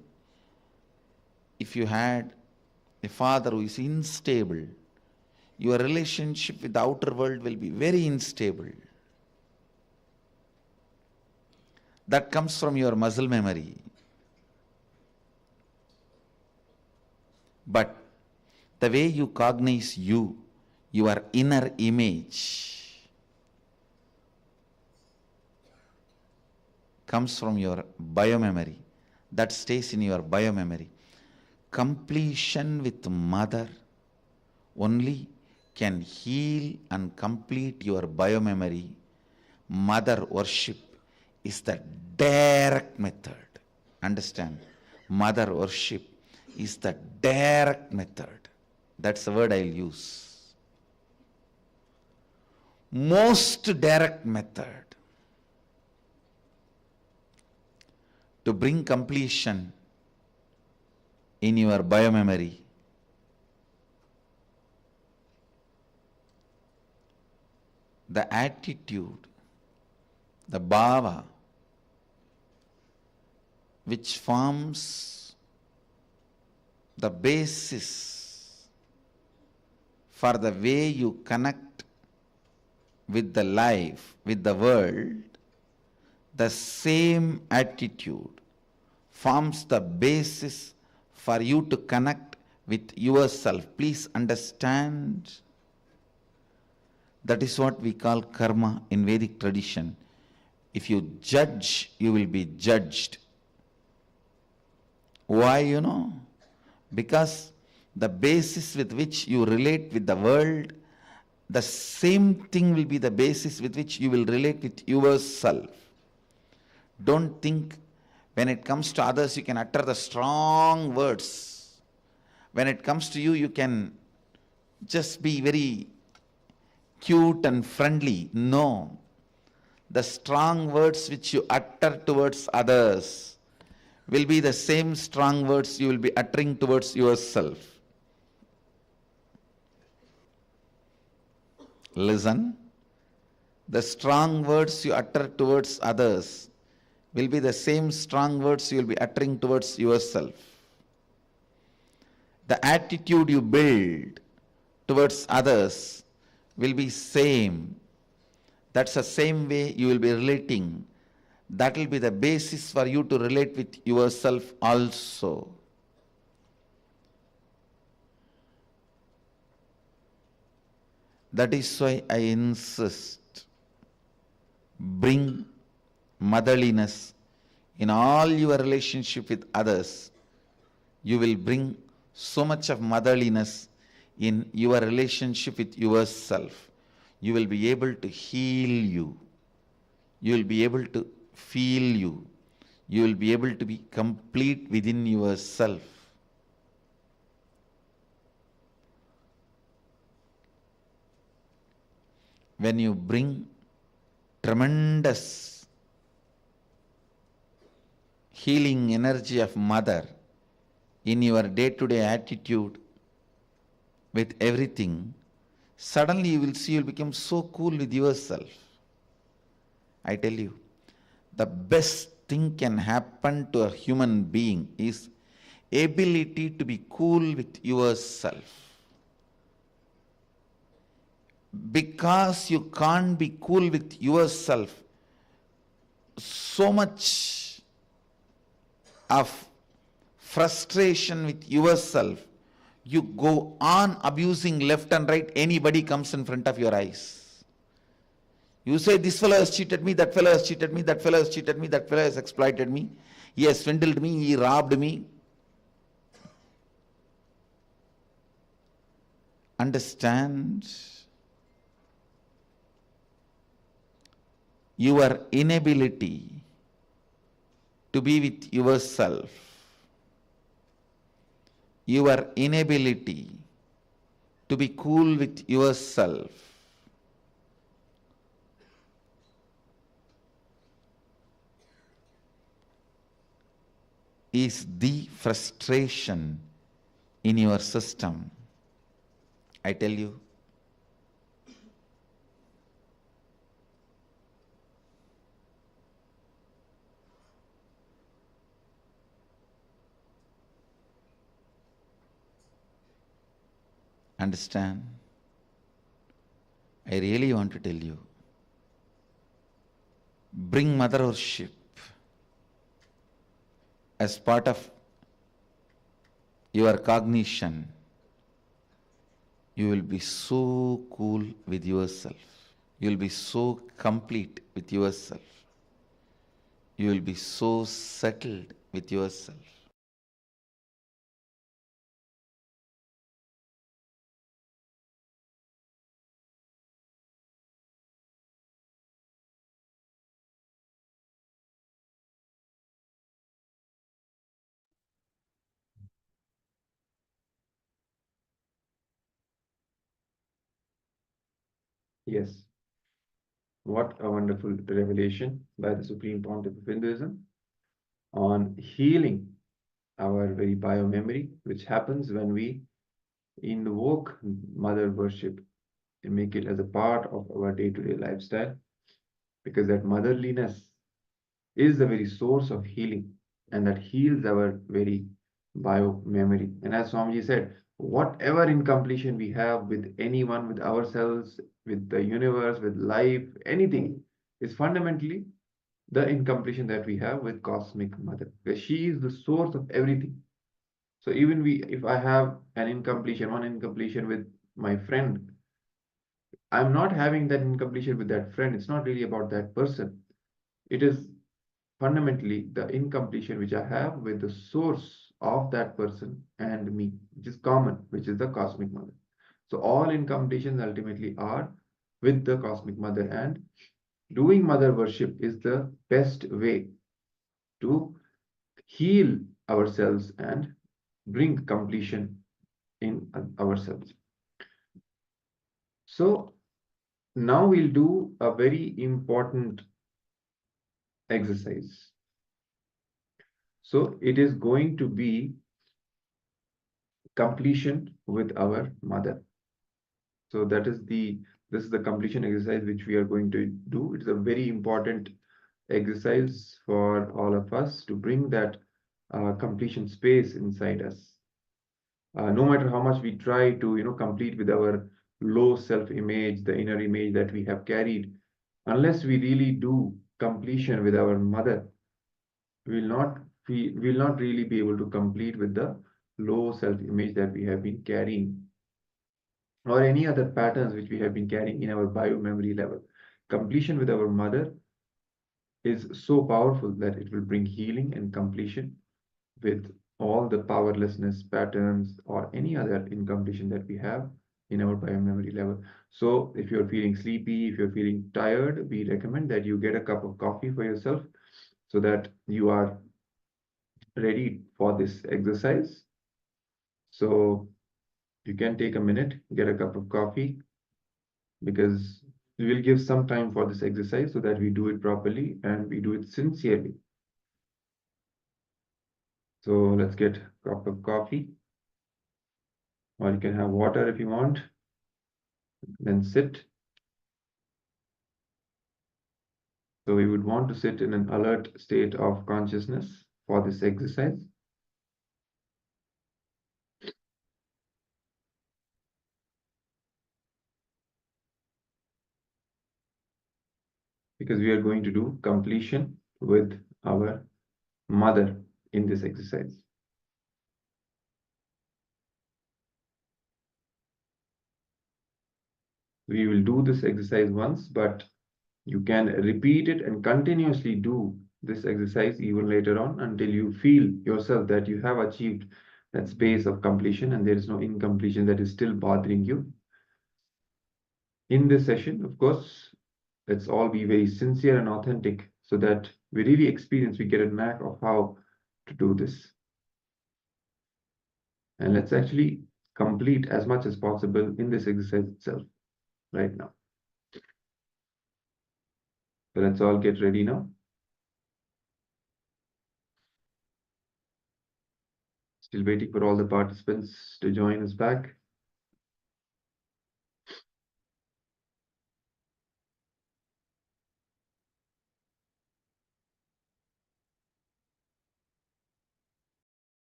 if you had a father who is unstable, your relationship with the outer world will be very unstable. That comes from your muscle memory. But the way you cognize you, your inner image, comes from your biomemory. That stays in your biomemory. Completion with mother only can heal and complete your biomemory. Mother worship is the direct method. Understand? Mother worship is the direct method. That's the word I'll use. Most direct method to bring completion in your biomemory. The attitude, the bhava, which forms the basis for the way you connect with the life, with the world, The same attitude forms the basis for you to connect with yourself. Please understand, that is what we call karma in Vedic tradition. If you judge, you will be judged. Why, you know? Because the basis with which you relate with the world, the same thing will be the basis with which you will relate with yourself. Don't think when it comes to others you can utter the strong words. When it comes to you, you can just be very cute and friendly. No. The strong words which you utter towards others will be the same strong words you will be uttering towards yourself. Listen. The strong words you utter towards others will be the same strong words you will be uttering towards yourself. The attitude you build towards others will be same. That's the same way you will be relating. That will be the basis for you to relate with yourself also. That is why I insist, bring motherliness in all your relationship with others. You will bring so much of motherliness in your relationship with yourself. You will be able to heal you. You will be able to feel you. You will be able to be complete within yourself. When you bring tremendous healing energy of mother in your day-to-day attitude with everything, suddenly you will see you will become so cool with yourself. I tell you, the best thing can happen to a human being is ability to be cool with yourself. Because you can't be cool with yourself, so much of frustration with yourself, you go on abusing left and right. Anybody comes in front of your eyes, you say, this fellow has cheated me, that fellow has cheated me, that fellow has cheated me, that fellow has exploited me, he has swindled me, he robbed me. Understand, your inability to be with yourself, your inability to be cool with yourself is the frustration in your system. I tell you, understand, I really want to tell you, bring mother worship as part of your cognition. You will be so cool with yourself. You will be so complete with yourself. You will be so settled with yourself. Yes. What a wonderful revelation by the Supreme Pontiff of Hinduism on healing our very biomemory, which happens when we invoke mother worship and make it as a part of our day-to-day lifestyle, because that motherliness is the very source of healing, and that heals our very biomemory. And as Swamiji said, whatever incompletion we have with anyone, with ourselves, with the universe, with life, anything, is fundamentally the incompletion that we have with cosmic mother, because she is the source of everything. So even if I have an incompletion, one incompletion with my friend, I'm not having that incompletion with that friend. It's not really about that person. It is fundamentally the incompletion which I have with the source of that person and me, which is common, which is the cosmic mother. So all incompletions ultimately are with the cosmic mother, and doing mother worship is the best way to heal ourselves and bring completion in ourselves. So now we'll do a very important exercise. So it is going to be completion with our mother. So this is the completion exercise which we are going to do. It's a very important exercise for all of us to bring that completion space inside us. No matter how much we try to, complete with our low self-image, the inner image that we have carried, unless we really do completion with our mother, we will not really be able to complete with the low self-image that we have been carrying, or any other patterns which we have been carrying in our bio-memory level. Completion with our mother is so powerful that it will bring healing and completion with all the powerlessness patterns or any other incompletion that we have in our bio-memory level. So if you're feeling sleepy, if you're feeling tired, we recommend that you get a cup of coffee for yourself so that you are ready for this exercise. So you can take a minute, get a cup of coffee, because we will give some time for this exercise so that we do it properly and we do it sincerely. So let's get a cup of coffee, or you can have water if you want. Then sit. So we would want to sit in an alert state of consciousness for this exercise. Because we are going to do completion with our mother in this exercise. We will do this exercise once, but you can repeat it and continuously do this exercise even later on until you feel yourself that you have achieved that space of completion and there is no incompletion that is still bothering you. In this session, of course, let's all be very sincere and authentic so that we really experience, we get a knack of how to do this. And let's actually complete as much as possible in this exercise itself right now. So let's all get ready now. Still waiting for all the participants to join us back.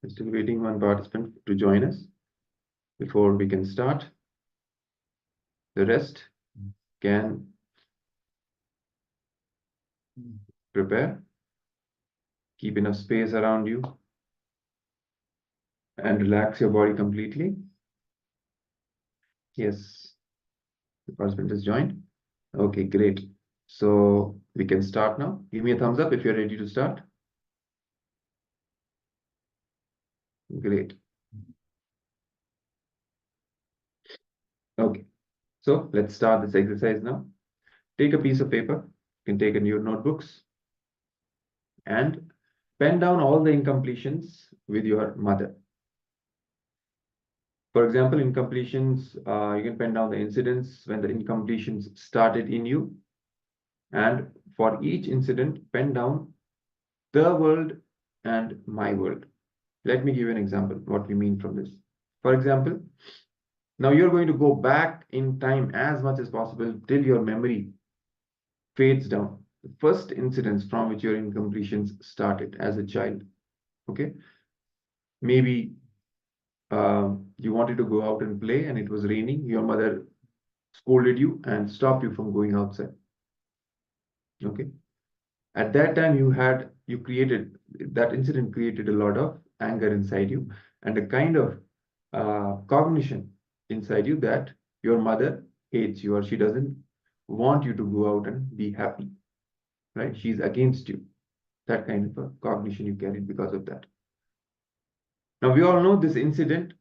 We're still waiting one participant to join us before we can start. The rest can prepare, keep enough space around you, and relax your body completely. Yes, the participant has joined. Okay, great. So we can start now. Give me a thumbs up if you're ready to start. Great. Okay, so let's start this exercise now. Take a piece of paper. You can take your notebooks and pen down all the incompletions with your mother. For example, incompletions, you can pen down the incidents when the incompletions started in you. And for each incident, pen down the world and my world. Let me give you an example what we mean from this. For example, now you're going to go back in time as much as possible till your memory fades down. The first incidents from which your incompletions started as a child. Okay, maybe you wanted to go out and play and it was raining. Your mother scolded you and stopped you from going outside. Okay, at that time you created that incident created a lot of anger inside you and a kind of cognition inside you that your mother hates you or she doesn't want you to go out and be happy, right? She's against you. That kind of a cognition you carried because of that. Now we all know this incident.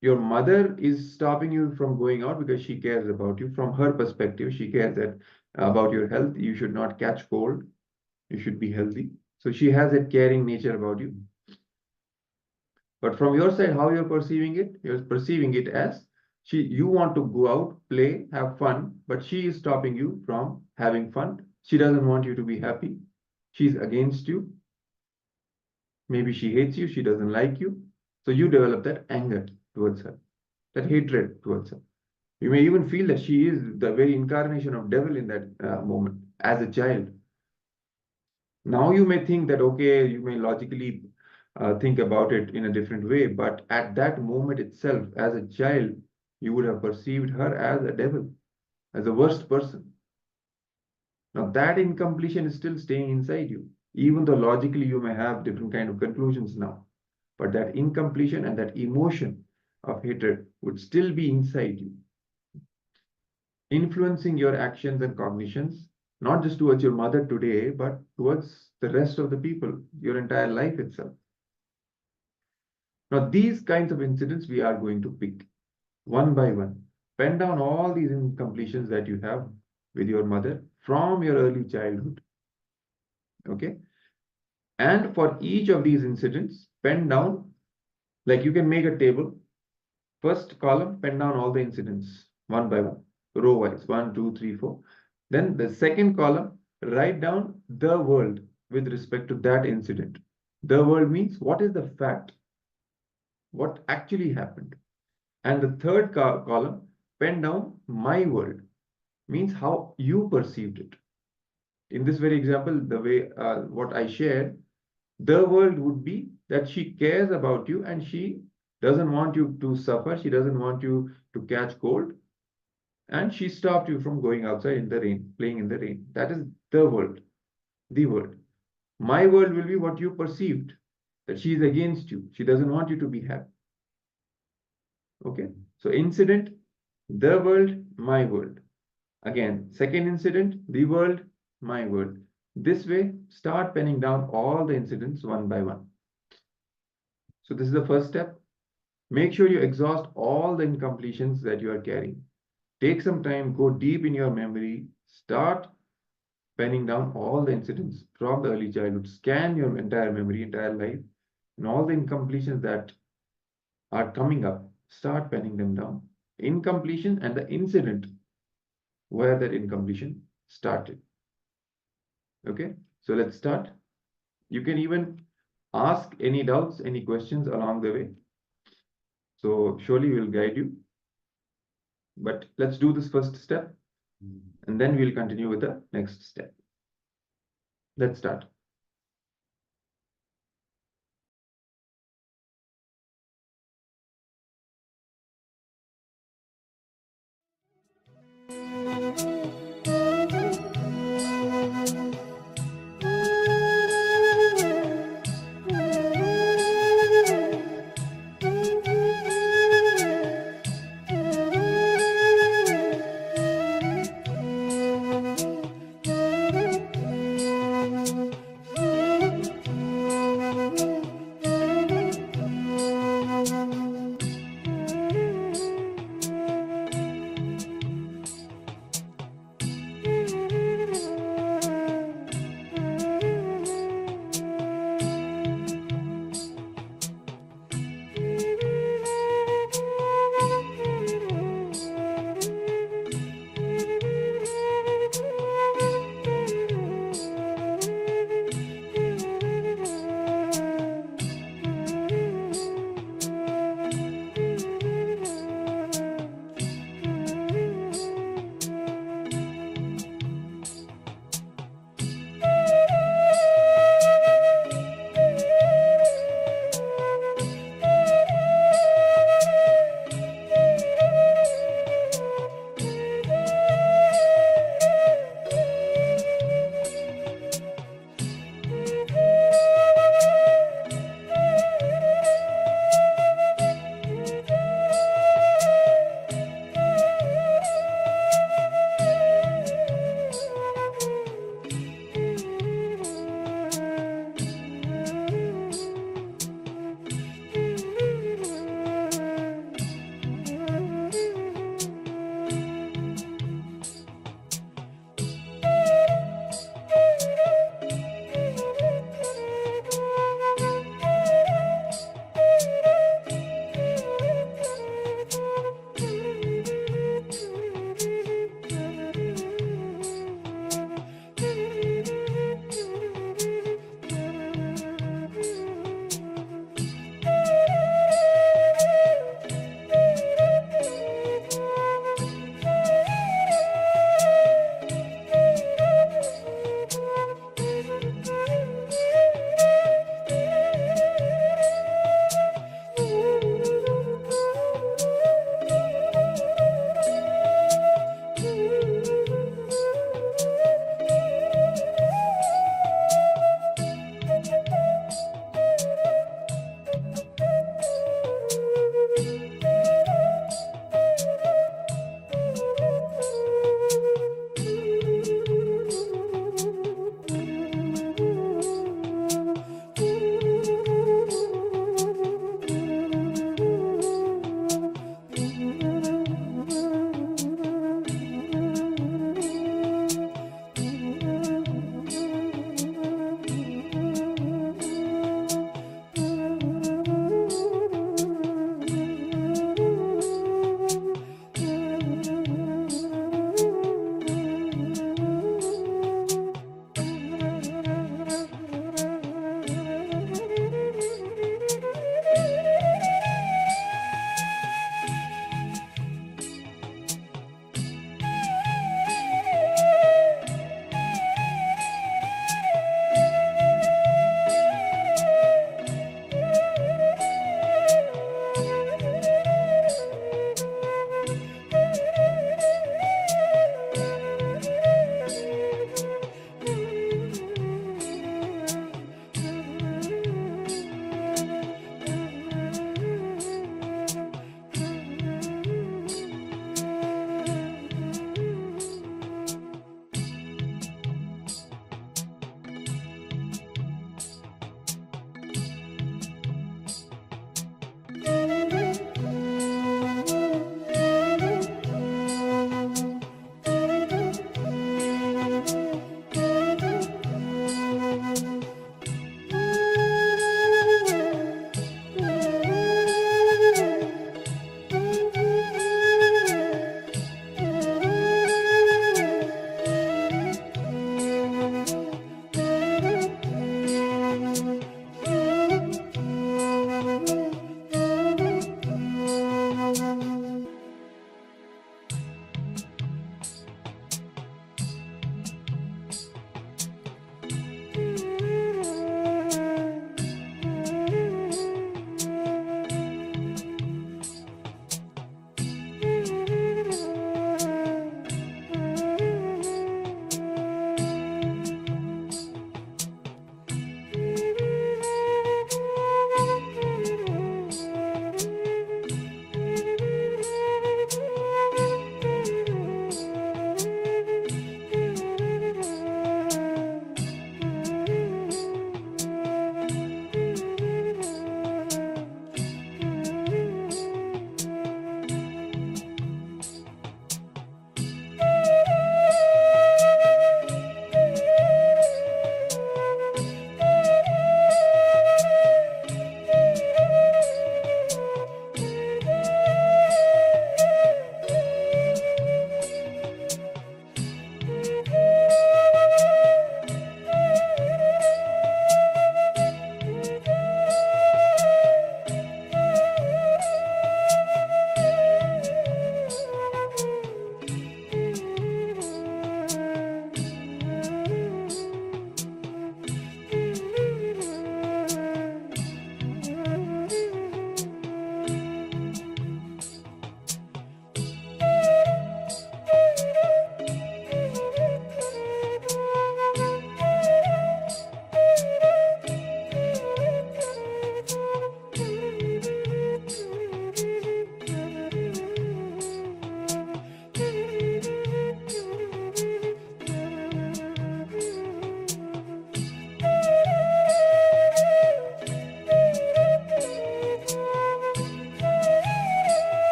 Your mother is stopping you from going out because she cares about you. From her perspective, she cares that about your health. You should not catch cold. You should be healthy. So she has that caring nature about you. But from your side, how you're perceiving it? You're perceiving it as you want to go out, play, have fun, but she is stopping you from having fun. She doesn't want you to be happy. She's against you. Maybe she hates you. She doesn't like you. So you develop that anger towards her, that hatred towards her. You may even feel that she is the very incarnation of devil in that moment as a child. Now you may think that, okay, you may logically think about it in a different way, but at that moment itself, as a child, you would have perceived her as a devil, as a worst person. Now that incompletion is still staying inside you, even though logically you may have different kind of conclusions now, but that incompletion and that emotion of hatred would still be inside you, influencing your actions and cognitions, not just towards your mother today, but towards the rest of the people, your entire life itself. Now, these kinds of incidents we are going to pick one by one. Pen down all these incompletions that you have with your mother from your early childhood. Okay. And for each of these incidents, pen down, like you can make a table. First column, pen down all the incidents one by one, row wise, 1, 2, 3, 4. Then the second column, write down the world with respect to that incident. The world means what is the fact? What actually happened? And the third column, pen down my world, means how you perceived it. In this very example, the way what I shared, the world would be that she cares about you and she doesn't want you to suffer. She doesn't want you to catch cold. And she stopped you from going outside in the rain, playing in the rain. That is the world, the world. My world will be what you perceived, that she is against you. She doesn't want you to be happy. Okay. So incident, the world, my world. Again, second incident, the world, my world. This way, start penning down all the incidents one by one. So this is the first step. Make sure you exhaust all the incompletions that you are carrying. Take some time, go deep in your memory, start penning down all the incidents from the early childhood. Scan your entire memory, entire life, and all the incompletions that are coming up. Start penning them down. Incompletion and the incident where that incompletion started. Okay, so let's start. You can even ask any doubts, any questions along the way. So surely we'll guide you. But let's do this first step and then we'll continue with the next step. Let's start.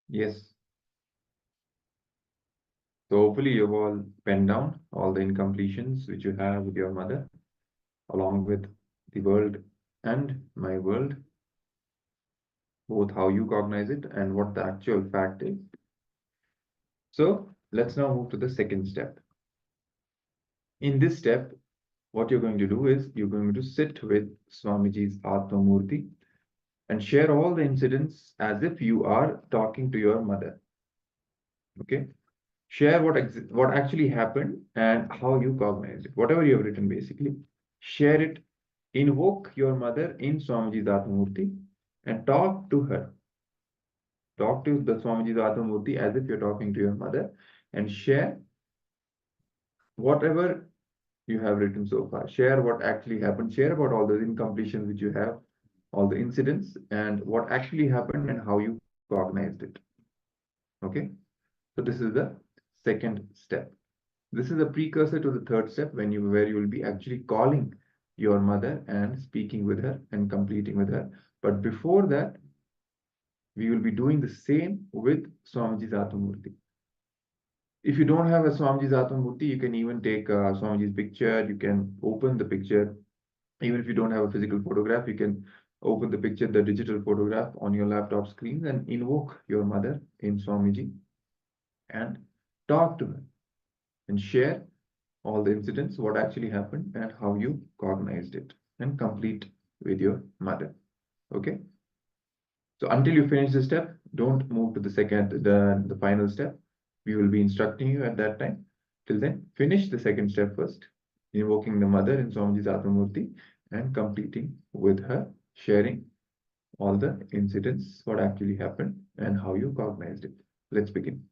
Yes. So hopefully you've all penned down all the incompletions which you have with your mother, along with the world and my world, both how you cognize it and what the actual fact is. So let's now move to the second step. In this step, what you're going to do is you're going to sit with Swamiji's Atma Murti and share all the incidents as if you are talking to your mother. Okay? Share what actually happened and how you cognize it. Whatever you have written, basically, share it. Invoke your mother in Swamiji's Atma Murti and talk to her. Talk to the Swamiji's Atma Murti as if you're talking to your mother and share whatever you have written so far. Share what actually happened. Share about all the incompletions which you have, all the incidents, and what actually happened and how you cognized it. Okay? So this is the second step. This is a precursor to the third step where you will be actually calling your mother and speaking with her and completing with her. But before that, we will be doing the same with Swamiji's Atmamurti. If you don't have a Swamiji's Atmamurti, you can even take Swamiji's picture. You can open the picture. Even if you don't have a physical photograph, you can open the picture, the digital photograph on your laptop screen and invoke your mother in Swamiji and talk to her and share all the incidents, what actually happened, and how you cognized it, and complete with your mother. Okay. So until you finish the step, don't move to the final step. We will be instructing you at that time. Till then, finish the second step first, invoking the mother in Swamiji's Atmamurti and completing with her, sharing all the incidents, what actually happened, and how you cognized it. Let's begin.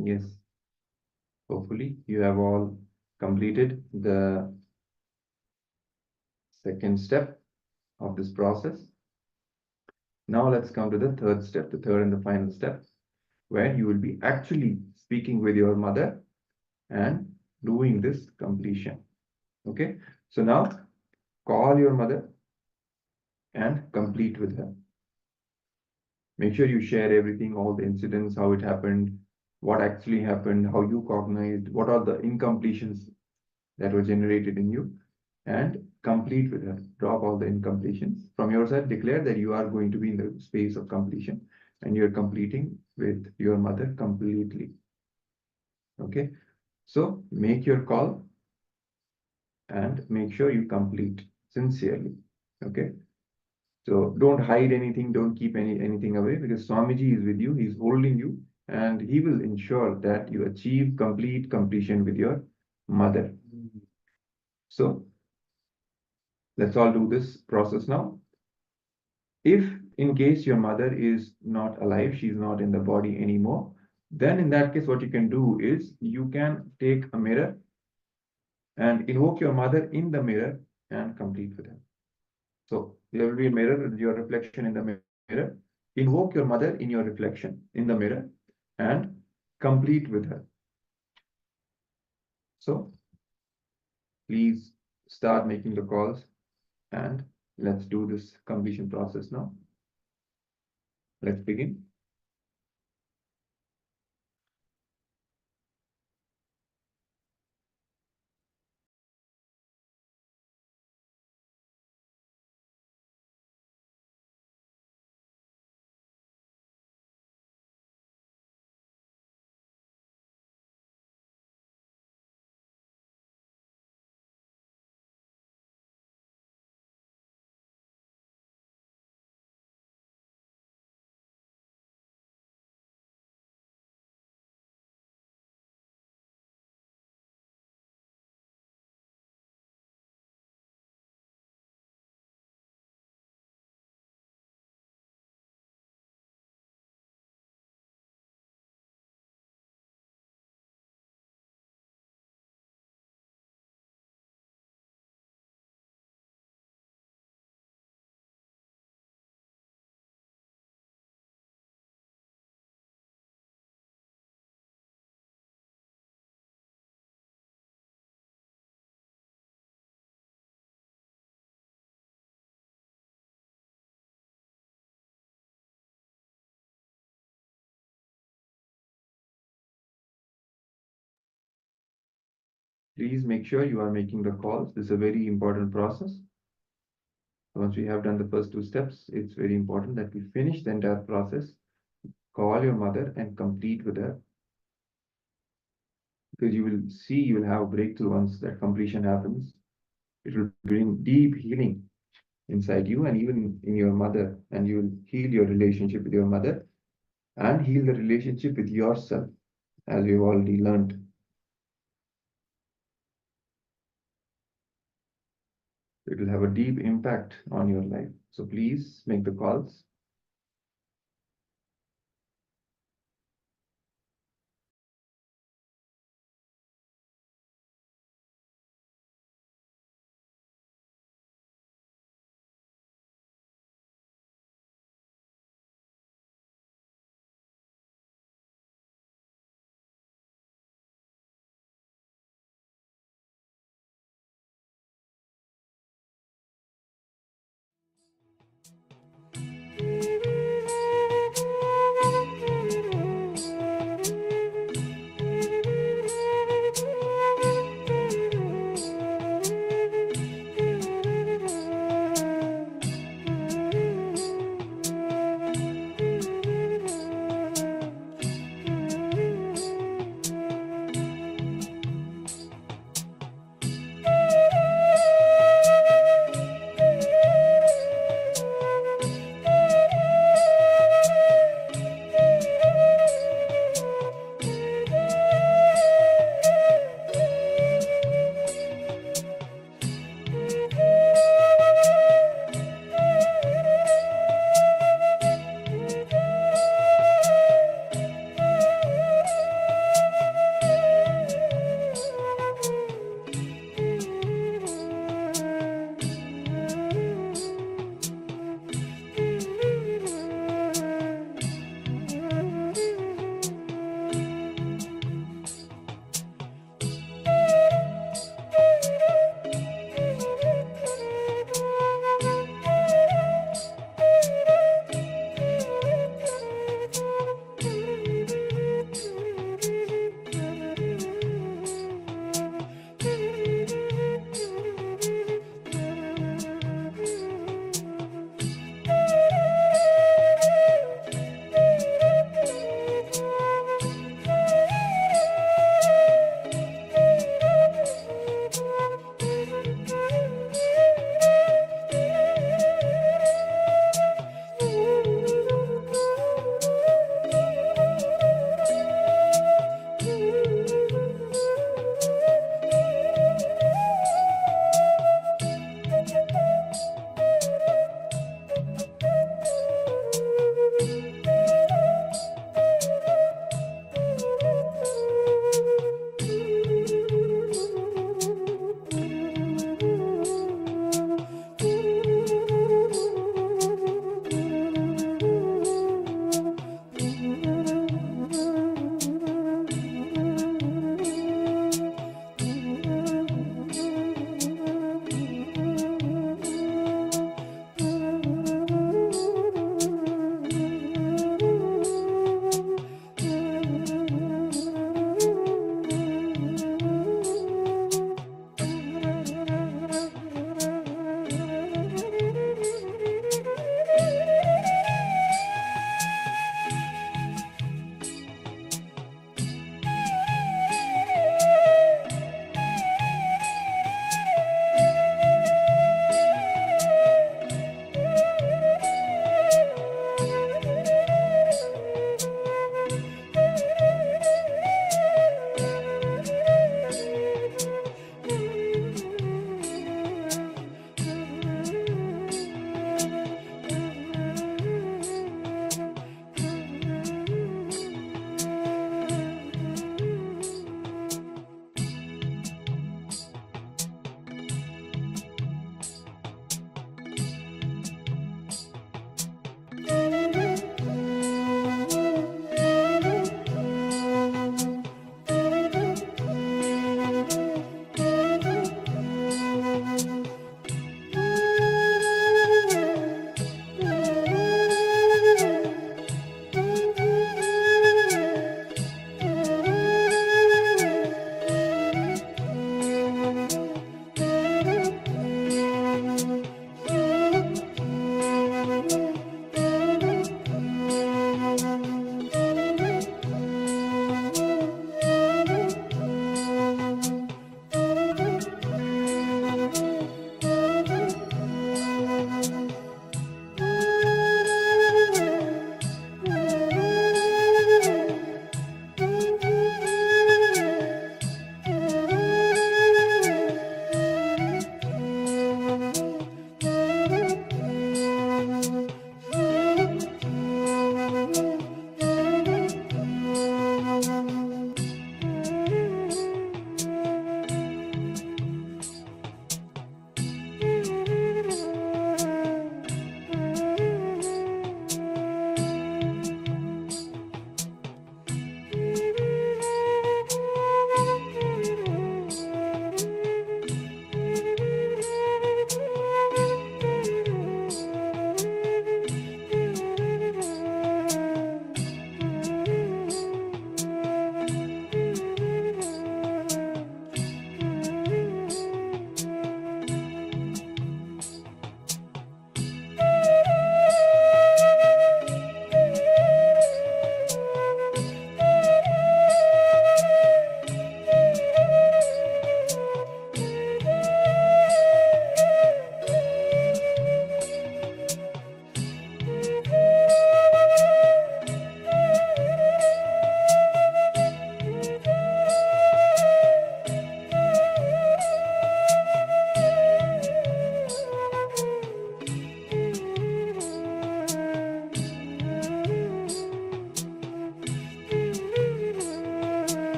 Yes, hopefully you have all completed the second step of this process. Now let's come to the third step, the third and the final step, where you will be actually speaking with your mother and doing this completion. Okay, so now call your mother and complete with her. Make sure you share everything, all the incidents, how it happened, what actually happened, how you cognized, what are the incompletions that were generated in you, and complete with her. Drop all the incompletions. From your side, declare that you are going to be in the space of completion and you're completing with your mother completely. Okay, so make your call and make sure you complete sincerely. Okay, so don't hide anything, don't keep anything away, because Swamiji is with you, he's holding you, and he will ensure that you achieve complete completion with your mother. So let's all do this process now. If in case your mother is not alive, she's not in the body anymore, then in that case, what you can do is you can take a mirror and invoke your mother in the mirror and complete with her. So there will be a mirror, your reflection in the mirror. Invoke your mother in your reflection in the mirror and complete with her. So please start making the calls and let's do this completion process now. Let's begin. Please make sure you are making the calls. This is a very important process. Once we have done the first two steps, it's very important that we finish the entire process. Call your mother and complete with her, because you will see, you will have a breakthrough once that completion happens. It will bring deep healing inside you and even in your mother, and you will heal your relationship with your mother and heal the relationship with yourself, as we've already learned. It will have a deep impact on your life. So please make the calls.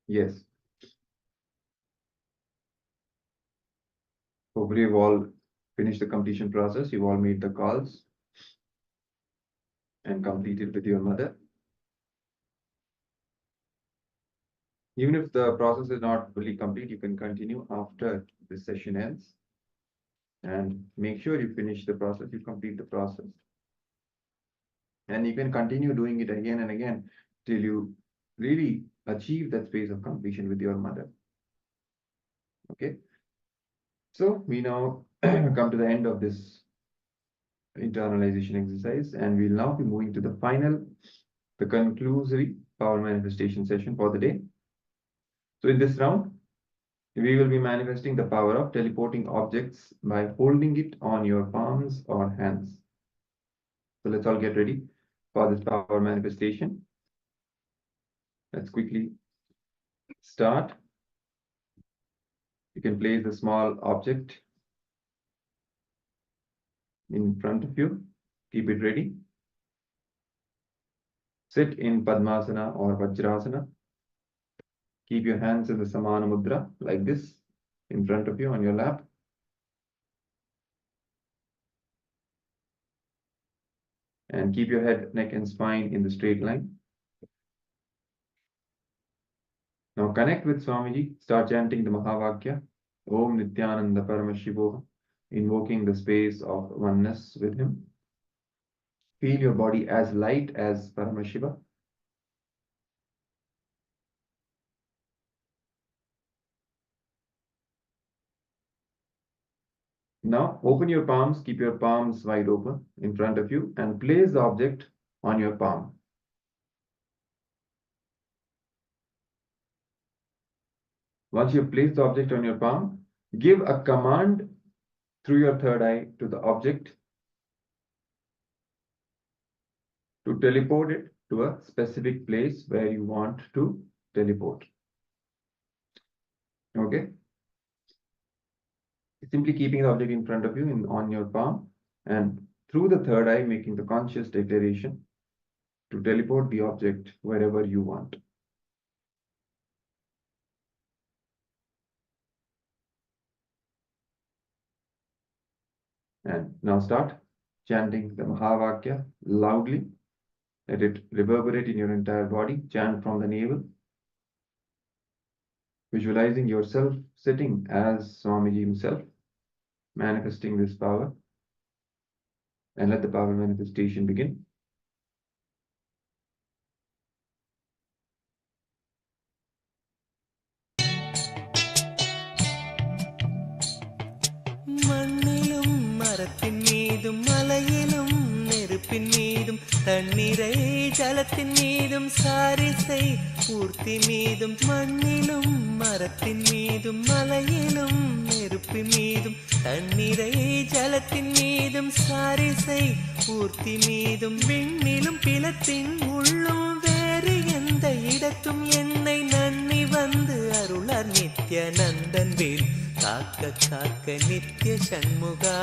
Yes. Hopefully you've all finished the completion process. You've all made the calls and completed with your mother. Even if the process is not fully complete, you can continue after this session ends. And make sure you finish the process, you complete the process. And you can continue doing it again and again till you really achieve that space of completion with your mother. Okay. So we now come to the end of this internalization exercise, and we'll now be moving to the final, the conclusory power manifestation session for the day. So in this round, we will be manifesting the power of teleporting objects by holding it on your palms or hands. So let's all get ready for this power manifestation. Let's quickly start. You can place a small object in front of you. Keep it ready. Sit in Padmasana or Vajrasana. Keep your hands in the Samana Mudra like this in front of you on your lap. And keep your head, neck and spine in the straight line. Now connect with Swamiji. Start chanting the Mahavakya. Om Nityananda Paramashivoham. Invoking the space of oneness with him. Feel your body as light as Paramashiva. Now open your palms, keep your palms wide open in front of you and place the object on your palm. Once you place the object on your palm, give a command through your third eye to the object to teleport it to a specific place where you want to teleport. Okay? Simply keeping the object in front of you on your palm and through the third eye making the conscious declaration to teleport the object wherever you want. And now start chanting the Mahavakya loudly. Let it reverberate in your entire body. Chant from the navel. Visualizing yourself sitting as Swamiji himself, manifesting this power. And let the power manifestation begin. மண்ணிலும் மரத்தின் மீதும் மலையிலும் நெருப்பின் மீதும் தண்ணீரை ஜலத்தின் மீதும் சாரிசை ஊர்த்தி மீதும் மண்ணிலும் மரத்தின் மீதும் மலையிலும் நெருப்பின் மீதும் தண்ணீரை ஜலத்தின் மீதும் சாரிசை ஊர்த்தி மீதும் விண்ணிலும் பிளத்தின் உள்ளும் வேறு எந்த இடத்தும் என்னை நன்னி வந்து அருளார் நித்யானந்தன் வேல் காக்க காக்க நித்ய சண்முகா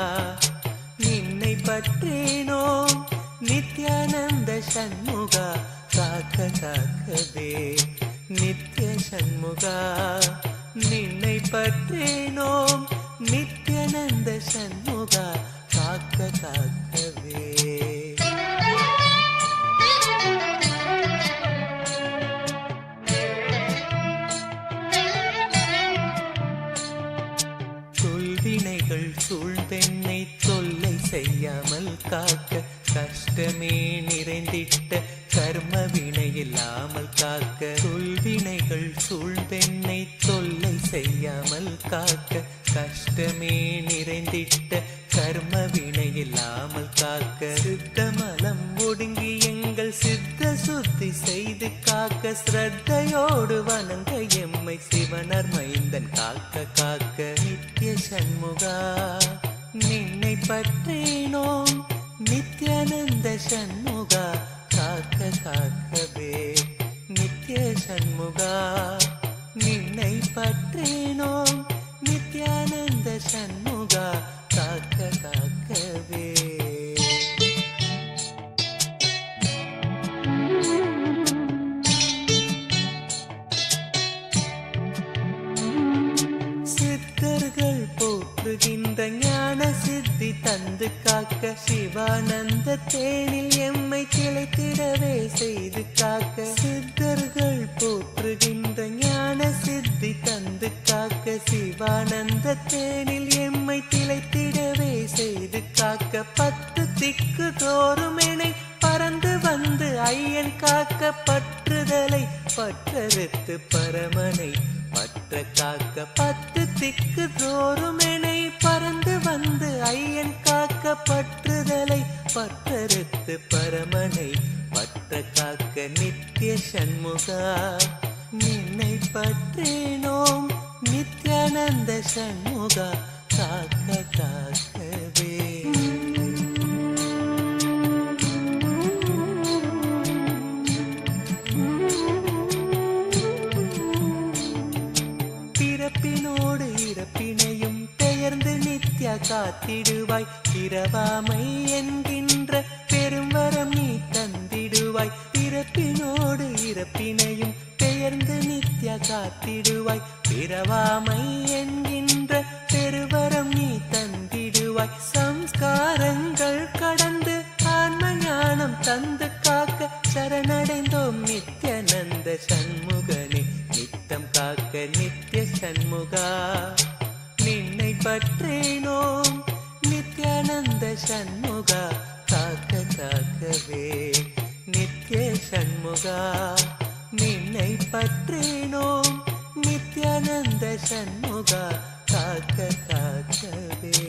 நின்னை பற்றேனோம் நித்யானந்த சண்முகா காக்க காக்கவே நித்ய சண்முகா நின்னை பற்றேனோம் நித்யானந்த சண்முகா காக்க காக்கவே தொல்வினைகள் சூழ்ந்தென்னை தொல்லை செய்யாமல் காக்க கஷ்டமே நிறைந்திட்ட கர்ம வினை இல்லாமல் காக்க தொல்வினைகள் சூழ்ந்தென்னை தொல்லை செய்யாமல் காக்க கஷ்டமே நிறைந்திட்ட கர்ம வினை இல்லாமல் காக்க சித்தமலம் ஒடுங்கி எங்கள் சித்த சுத்தி செய்து காக்க ஸ்ரத்தையோடு வணங்க எம்மை சிவனர் மைந்தன் காக்க காக்க நித்ய சண்முகா நின்னை பற்றேனோம் நித்யானந்த சண்முகா காக்க காக்கவே நித்ய சண்முகா நின்னை பற்றேனோம் நித்யானந்த சண்முகா காக்க காக்கவே தந்து காக்க சிவானந்த தேனில் எம்மை திளைத்திடவே செய்து காக்க சித்தர்கள் போற்றுகின்ற ஞான சித்தி தந்து காக்க சிவானந்த தேனில் எம்மை திளைத்திடவே செய்து காக்க 10 திக்கு தோறும் எனை பறந்து வந்து ஐயன் காக்க பற்றுதலை பற்றறுத்து பரமனை பற்ற காக்க 10 திக்கு தோறும் எனை பறந்து வந்து ஐயன் காக்க பற்றுதலை பற்றறுத்து பரமனை பற்ற காக்க நித்திய சண்முகா நின்னை பற்றினோம் நித்யானந்த சண்முகா காக்க காக்கவே பிறப்பினோடு இறப்பினையும் பெயர்ந்து நித்யா காத்திடுவாய் பிறவாமை என்கின்ற பெரும்வரம் நீ தந்திடுவாய் பிறப்பினோடு இறப்பினையும் பெயர்ந்து நித்யா காத்திடுவாய் பிறவாமை என்கின்ற பெருவரம் நீ தந்திடுவாய் சம்ஸ்காரங்கள் கடந்து ஆன்ம ஞானம் தந்து காக்க சரணடைந்தோம் நித்யானந்த சண்முகனே நித்தம் காக்க நித்ய சண்முகா நின்னை பற்றினோம் நித்யானந்த சண்முகா காக்க காக்கவே நித்ய சண்முகா நின்னை பற்றினோம் நித்யானந்த சண்முகா காக்க காக்கவே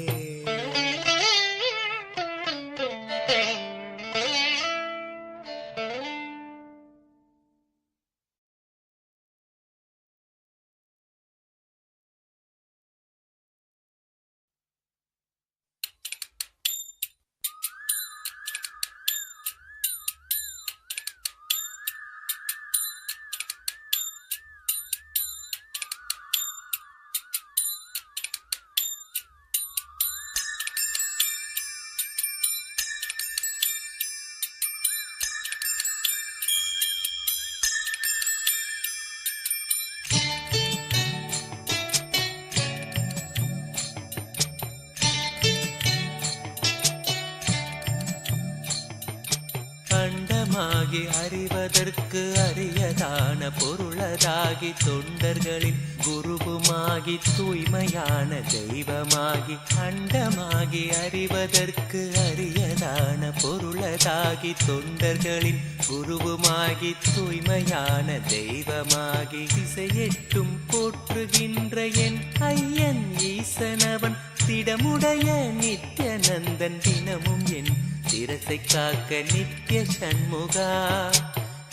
அண்டமாகி அறிவதற்கு அரியதான பொருளதாகி தொண்டர்களின் குருவுமாகி தூய்மையான தெய்வமாகி அண்டமாகி அறிவதற்கு அரியதான பொருளதாகி தொண்டர்களின் குருவுமாகி தூய்மையான தெய்வமாகி திசையெட்டும் போற்றுகின்ற என் ஐயன் ஈசனவன் திடமுடைய நித்யநந்தன் தினமும் என் சிரசை காக்க நித்ய சண்முகா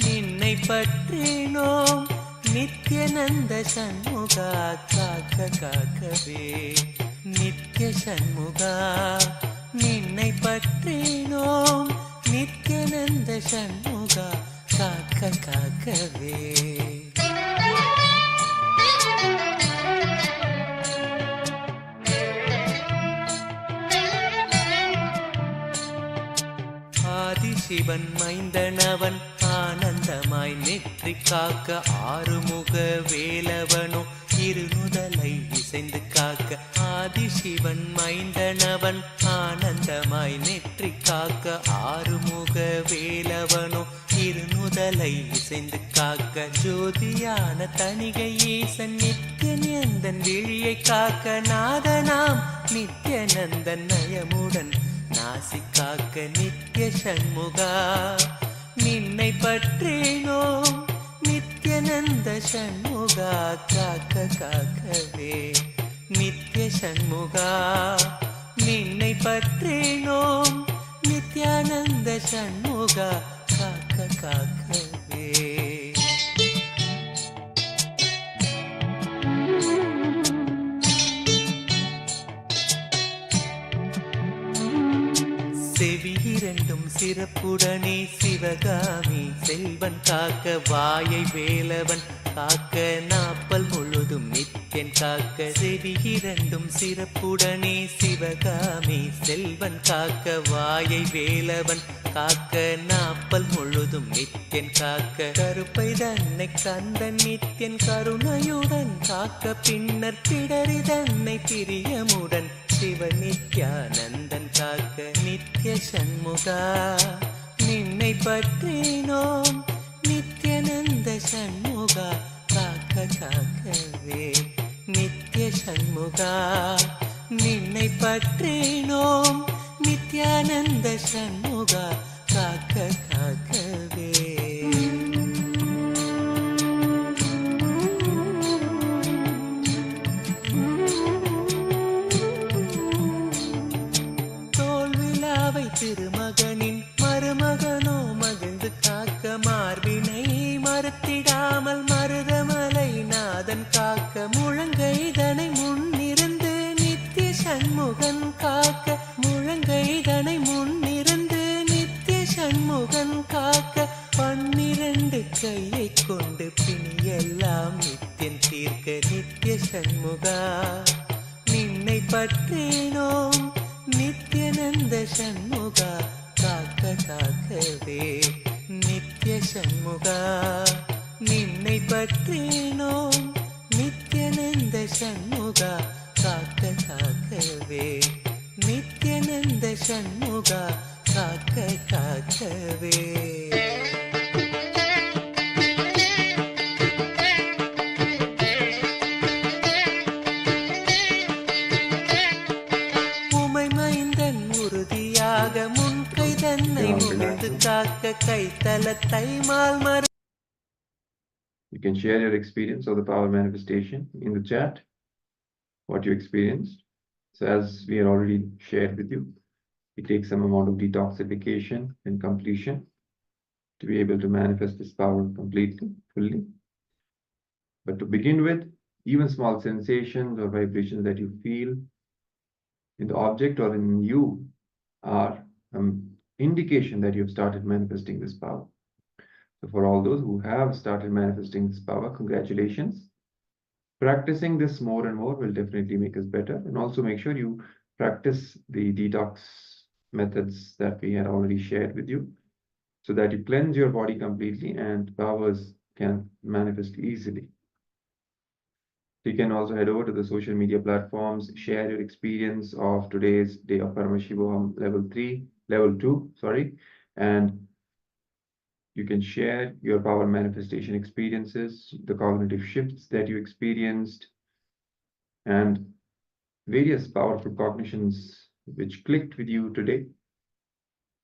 நின்னை பற்றினோம் நித்யநந்த சண்முகா காக்க காக்கவே நித்ய சண்முகா நின்னை பற்றினோம் நித்யநந்த சண்முகா காக்க காக்கவே ஆதிசிவன் மைந்தனவன் ஆனந்தமாய் நெற்றி காக்க ஆறுமுக வேலவனோ இருநுதலை இசைந்து காக்க ஆதிசிவன் மைந்தனவன் ஆனந்தமாய் நெற்றி காக்க ஆறுமுக வேலவனோ இருநுதலை இசைந்து காக்க ஜோதியான தணிகை ஈசன் நித்யநந்தன் விழியை காக்க நாதனாம் நித்யநந்தன் நயமுடன் நாசி காக்க நித்ய சண்முகா நின்னை பற்றினோம் நித்யநந்த சண்முகா காக்க காக்கவே நித்ய சண்முகா நின்னை பற்றினோம் நித்யானந்த சண்முகா காக்க காக்கவே செவி இரண்டும் சிறப்புடனே சிவகாமி செல்வன் காக்க வாயை வேலவன் காக்க நாப்பல் முழுதும் நித்யன் காக்க செவி இரண்டும் சிறப்புடனே சிவகாமி செல்வன் காக்க வாயை வேலவன் காக்க நாப்பல் முழுதும் நித்யன் காக்க கருப்பை தன்னை கந்தன் நித்யன் கருணையுடன் காக்க பின்னர் பிடரி தன்னை பிரியமுடன் சிவ நித்யானந்தன் காக்க நித்ய சண்முகா நின்னை பற்றினோம் நித்யானந்த சண்முகா காக்க காக்கவே நித்ய சண்முகா நின்னை பற்றினோம் நித்யானந்த சண்முகா காக்க காக்கவே தோல்விழாவை திருமகனின் மருமகனோ மகிழ்ந்து காக்க மார்பினை மறுத்திடாமல் மருதமலை நாதன் காக்க முழங்கைதனை முன்னிருந்து நித்திய சண்முகன் காக்க முழங்கைதனை முன்னிருந்து நித்திய சண்முகன் காக்க 12 கையை கொண்டு பிணியெல்லாம் நித்தியன் தீர்க்க நித்திய சண்முகா நின்னை பற்றினோம் நித்யானந்த சண்முகா காக்க காக்கவே நித்ய சண்முகா நின்னை பற்றினோம் நித்யானந்த சண்முகா காக்க காக்கவே நித்யானந்த சண்முகா காக்க காக்கவே உமை மைந்தன் உறுதியாக முன் கை தன்னை முழுது காக்க கைத்தலத்தை மால் மறு You can share your experience of the power manifestation in the chat, what you experienced. So as we have already shared with you, it takes some amount of detoxification and completion to be able to manifest this power completely, fully. But to begin with, even small sensations or vibrations that you feel in the object or in you are an indication that you have started manifesting this power. So for all those who have started manifesting this power, congratulations. Practicing this more and more will definitely make us better, and also make sure you practice the detox methods that we had already shared with you, so that you cleanse your body completely and powers can manifest easily. You can also head over to the social media platforms, share your experience of today's day of Paramashivoham level 2, and you can share your power manifestation experiences, the cognitive shifts that you experienced, and various powerful cognitions which clicked with you today.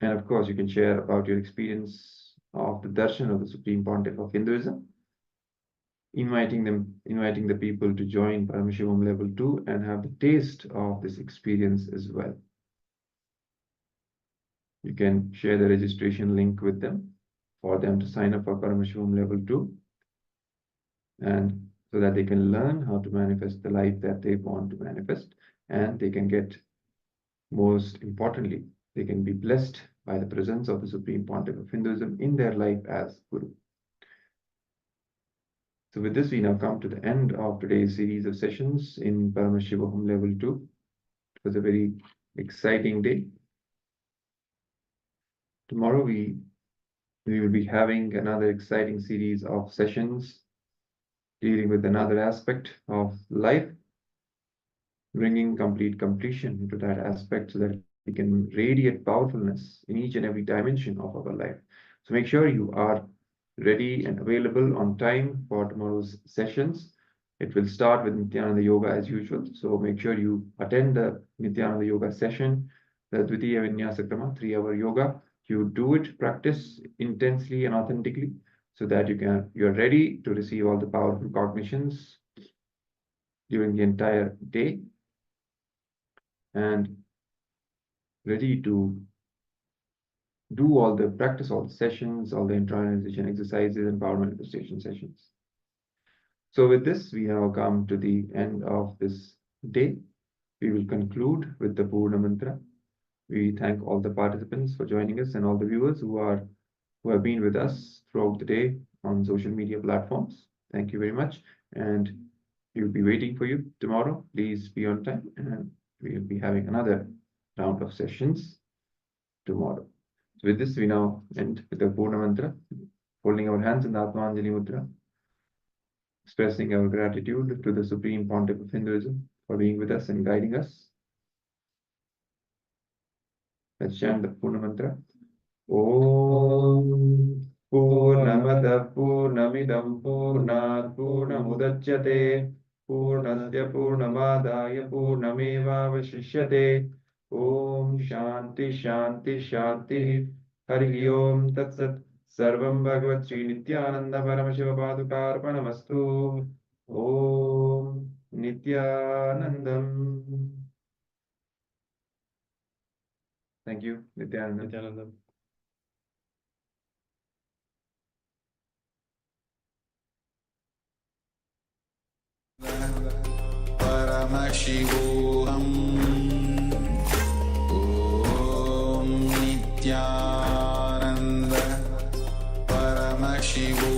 And of course, you can share about your experience of the darshan of the Supreme Pontiff of Hinduism, inviting the people to join Paramashivoham level 2 and have the taste of this experience as well. You can share the registration link with them for them to sign up for Paramashivoham level 2, and so that they can learn how to manifest the life that they want to manifest, and they can get, most importantly, they can be blessed by the presence of the Supreme Pontiff of Hinduism in their life as Guru. So with this, we now come to the end of today's series of sessions in Paramashivoham level 2. It was a very exciting day. Tomorrow we will be having another exciting series of sessions dealing with another aspect of life, bringing complete completion into that aspect so that we can radiate powerfulness in each and every dimension of our life. So make sure you are ready and available on time for tomorrow's sessions. It will start with Nityananda Yoga as usual. So make sure you attend the Nityananda Yoga session, the Dvitiya Vinyasa Krama, 3-hour yoga. You do it, practice intensely and authentically, so that you're ready to receive all the powerful cognitions during the entire day, and ready to practice all the sessions, all the internalization exercises and power manifestation sessions. So with this, we have come to the end of this day. We will conclude with the Purna Mantra. We thank all the participants for joining us and all the viewers who have been with us throughout the day on social media platforms. Thank you very much, and we will be waiting for you tomorrow. Please be on time, and we will be having another round of sessions tomorrow. So with this, we now end with the Purna Mantra, holding our hands in the Atmanjali Mudra, expressing our gratitude to the Supreme Pontiff of Hinduism for being with us and guiding us. Let's chant the Purna mantra. Om Purnamada Purnamidam Purnat Purnamudachyate Purnasya Purnamadaya Purnamevavashishyate Om Shanti Shanti Shanti Hari Om Tat Sat Sarvam Bhagavat Sri Nityananda Paramashiva Padukarpanamastu Om Nityanandam. Thank you, Nityananda. Nityananda. Paramashivoham Om Nityananda Paramashivoham